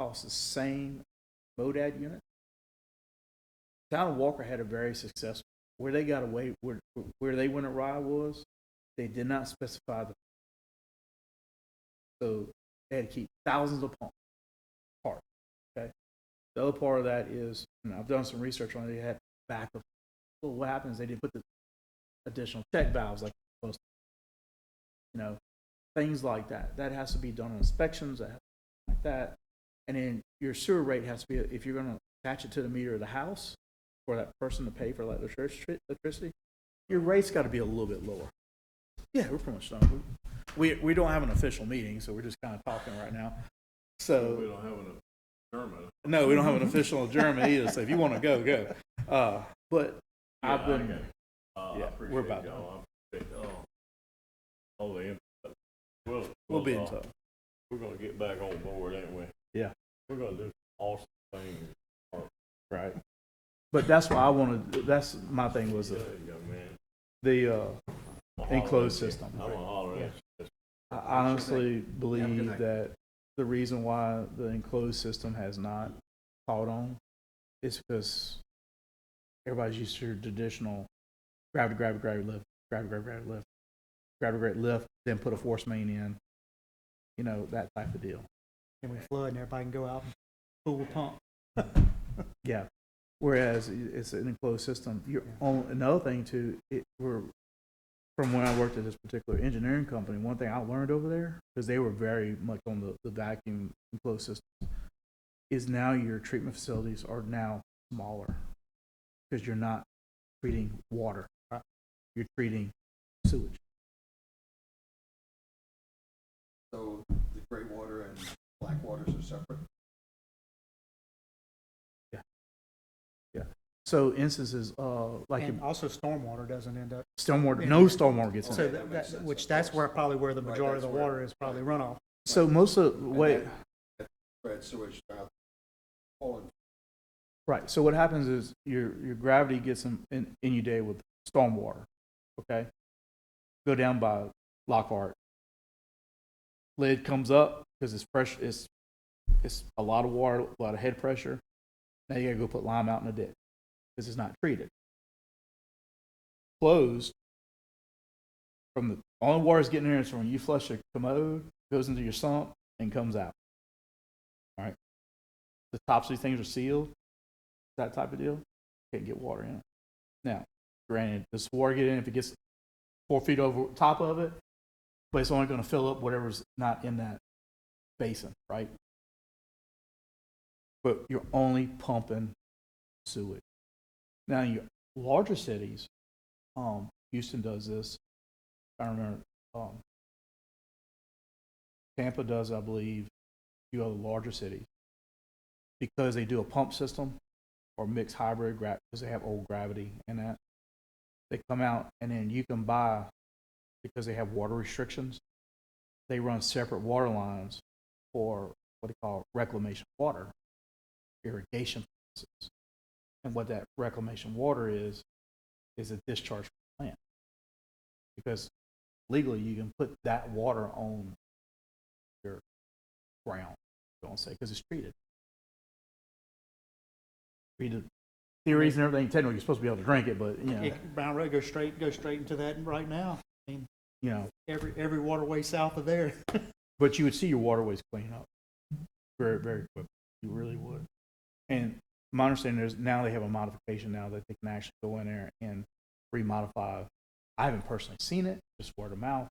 costs the same MODAD unit. Town of Walker had a very successful. Where they got away, where they went awry was they did not specify the. So they had to keep thousands of parts. Okay. The other part of that is, and I've done some research on it. They had backup. Well, what happens? They didn't put the additional check valves like they're supposed to. Things like that. That has to be done on inspections. Like that, and then your sewer rate has to be, if you're going to attach it to the meter of the house for that person to pay for electricity, your rate's got to be a little bit lower. Yeah, we're pretty much done. We don't have an official meeting, so we're just kind of talking right now. We So don't have an adjournment. no, we don't have an official adjournment either. So if you want to go, go. But Yeah, I've been. okay. I yeah, appreciate we're about y'all. I appreciate all the input. We'll be in touch. We're gonna get back on board, ain't we? Yeah. We're gonna do awesome things. Right. But that's why I wanted. That's my thing was Yeah, young man. the I'll enclosed holler at you. system. I'm gonna holler at you. I honestly Have a good believe night. that the reason why the enclosed system has not caught on is because everybody's used to your traditional gravity lift, gravity lift, then put a force main in, that type of deal. And we flood and everybody can go out and pool pump. Yeah. Whereas it's an enclosed system. Another thing too, from when I worked at this particular engineering company, one thing I learned over there, because they were very much on the vacuum enclosed systems, is now your treatment facilities are now smaller because you're not treating water. You're treating sewage. So the gray water and black waters are separate? So instances, like And also stormwater doesn't end up, stormwater, no stormwater gets in. so that makes sense. that's probably where the Right, majority of that's the where- water is probably runoff. So most of the And way, that spread sewage throughout Poland. right. So what happens is your gravity gets inundated with stormwater. Okay, go down by Lockhart. Lid comes up because it's fresh. It's a lot of water, a lot of head pressure. Now you gotta go put lime out in the ditch because it's not treated. Closed. From the only water's getting there is from when you flush a commode, goes into your sump and comes out. All right. The tops of these things are sealed. That type of deal. Can't get water in it. Now, granted, does water get in if it gets 4 feet over top of it? But it's only going to fill up whatever's not in that basin, right? But you're only pumping sewage. Now, in your larger cities, Houston does this. I remember Tampa does, I believe, a few other larger cities. Because they do a pump system or mixed hybrid, because they have old gravity in that. They come out and then you can buy, because they have water restrictions, they run separate water lines for what they call reclamation water, irrigation purposes. And what that reclamation water is a discharge from the plant. Because legally you can put that water on your ground, don't say, because it's treated. Treated theories and everything. Technically, you're supposed to be able to drink it, but Brown Road goes straight into that right now. I mean, you know. every waterway south of there. But you would see your waterways clean up very, very quickly. You really would. And my understanding is now they have a modification now that they can actually go in there and remodify. I haven't personally seen it, just word of mouth.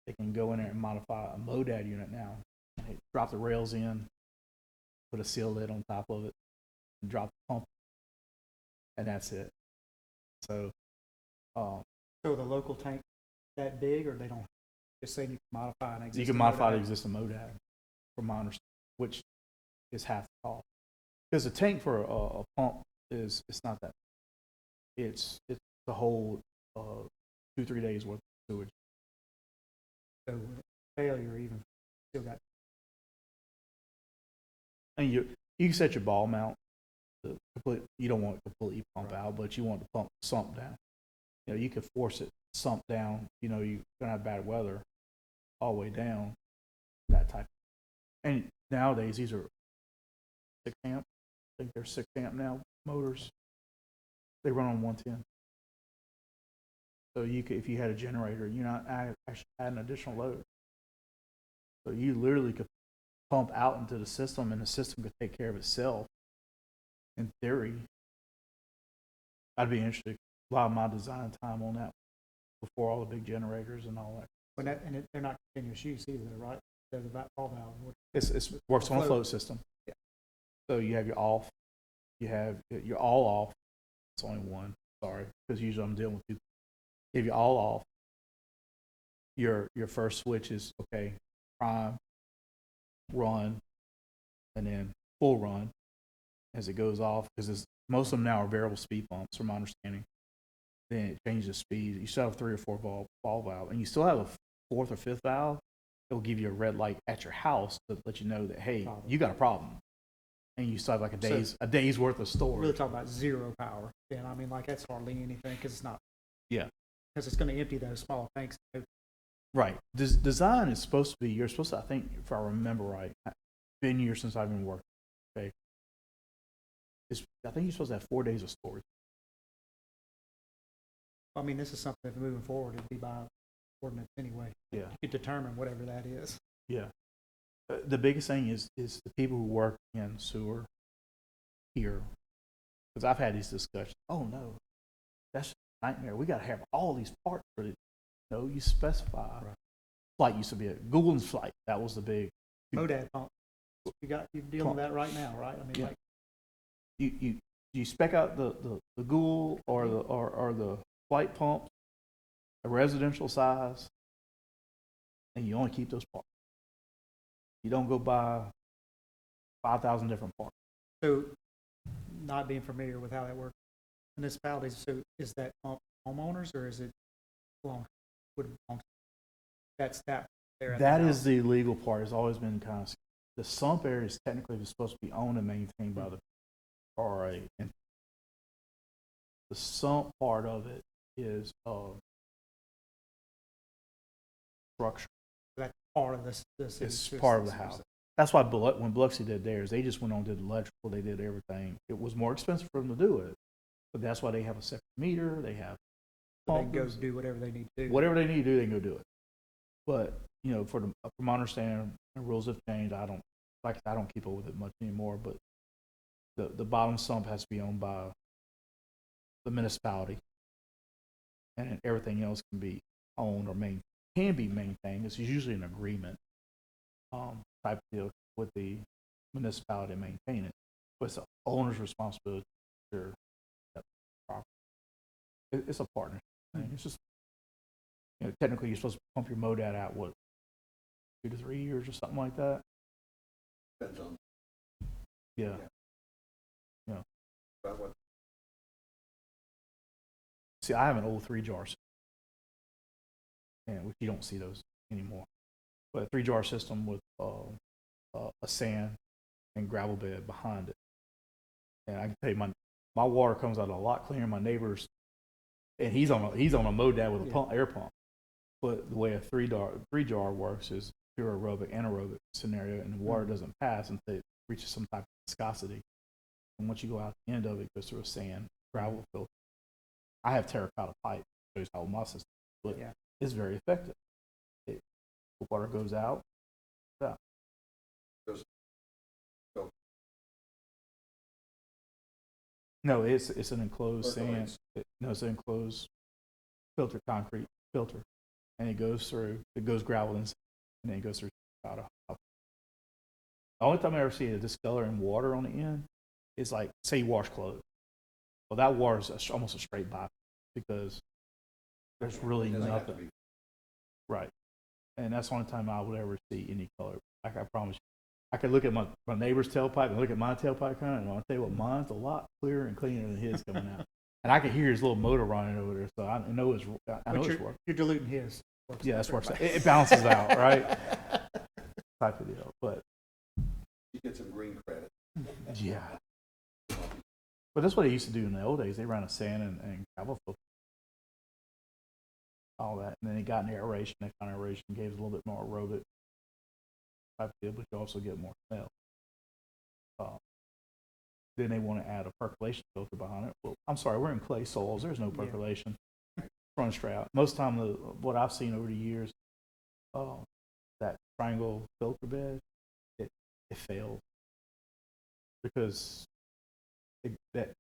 They can go in there and modify a MODAD unit now. They drop the rails in, put a seal lid on top of it, and drop the pump, and that's it. So, So the local tank that big, or they don't just say you can modify an existing? you can modify the MODAD? existing MODAD, from my understanding, which is half the cost. Because the tank for a pump it's not that. It's the whole 2-3 days worth of sewage. So failure even still got, And you can set your ball mount to complete. You don't want it to completely pump out, but you want the pump to sump down. You know, you can force it to sump down. You know, you're gonna have bad weather all the way down. That type. And nowadays these are 6 amp. I think they're 6 amp now motors. They run on 110. So you could, if you had a generator, you're not actually adding additional load. So you literally could pump out into the system, and the system could take care of itself. In theory, I'd be interested. A lot of my design time on that before all the big generators and all that. when that, and they're not continuous use either, right? They're the ball valve. It's works on a Float. float system. Yeah. So you have your off, you have your all off. It's only one. Sorry, because usually I'm dealing with two. You have your all off. Your first switch is okay, prime, run, and then full run as it goes off, because most of them now are variable speed pumps, from my understanding. Then it changes speed. You still have 3 or 4 ball valve, and you still have a 4th or 5th valve. It'll give you a red light at your house to let you know that, hey, Problem. you got a problem, and you still have like a day's worth of We're storage. really talking about zero power. Then I mean, like, that's hardly anything because it's not. Yeah. Because it's going to empty those small tanks. Right. Design is supposed to be, you're supposed to, I think, if I remember right, it's been years since I've been working. Okay. I think you're supposed to have 4 days of storage. I mean, this is something that moving forward it'd be by ordinance anyway. Yeah. You could determine whatever that is. Yeah. The biggest thing is the people who work in sewer here, because I've had these discussions. Oh no, that's a nightmare. We got to have all these parts for it. No, you specify. Right. Flight used to be Google's flight. That was the big. MODAD pump. You're dealing with that right now, right? I mean, Yeah. like, You spec out the Google or the flight pump, a residential size, and you only keep those parts. You don't go buy 5,000 different parts. so not being familiar with how that works. Municipalities, so is that pump homeowners or is it would it belong to that's that there? at the That house? is the legal part. Has always been kind of the sump area is technically supposed to be owned and maintained by the RA, and the sump part of it is structure. That's part of this. It's part of the house. That's why when Biloxi did theirs, they just went on and did electrical. They did everything. It was more expensive for them to do it, but that's why they have a separate meter. They have They can go pumpers. do whatever they need to do. Whatever they need to do, they can go do it. But you know, from my understanding, the rules have changed. I don't keep up with it much anymore. But the bottom sump has to be owned by the municipality, and then everything else can be owned or can be maintained. It's usually an agreement type deal with the municipality to maintain it. But it's the owner's responsibility to ensure that property. It's a partnership thing. It's just, you know, technically you're supposed to pump your MODAD out, what, 2 to 3 years or something like that? Depends on Yeah. about what. See, I have an old 3-jar system, and which you don't see those anymore. But a 3-jar system with a sand and gravel bed behind it. And I can tell you, my water comes out a lot cleaner than my neighbor's, and he's on a MODAD with a air pump. But the way a 3-jar works is pure aerobic, anaerobic scenario, and the water doesn't pass until it reaches some type of viscosity. And once you go out the end of it, it goes through a sand gravel filter. I have terracotta pipe, shows how my system, but Yeah. it's very effective. The water goes out. No, it's an enclosed sand. No, it's an enclosed filter, concrete filter, and it goes through. It goes gravel and then it goes through. The only time I ever see a discoloring water on the end is like, say you wash clothes. Well, that water is almost a straight bypass because there's really nothing. Right, and that's the only time I would ever see any color. Like I promise you, I could look at my neighbor's tailpipe and look at my tailpipe coming, and I'll tell you what, mine's a lot clearer and cleaner than his coming out. And I can hear his little motor running over there, so I know it's But working. you're diluting his. Yeah, that's works. It balances out, right? Type of deal. But You get some green credit. yeah. But that's what they used to do in the old days. They ran a sand and gravel filter, all that, and then it got into aeration. That kind of aeration gave us a little bit more aerobic type of deal, but you also get more smell. Then they want to add a percolation filter behind it. Well, I'm sorry, we're in clay soils. There's no Yeah. percolation. Run straight out. Most of the time, what I've seen over the years, that triangle filter bed, it fails because that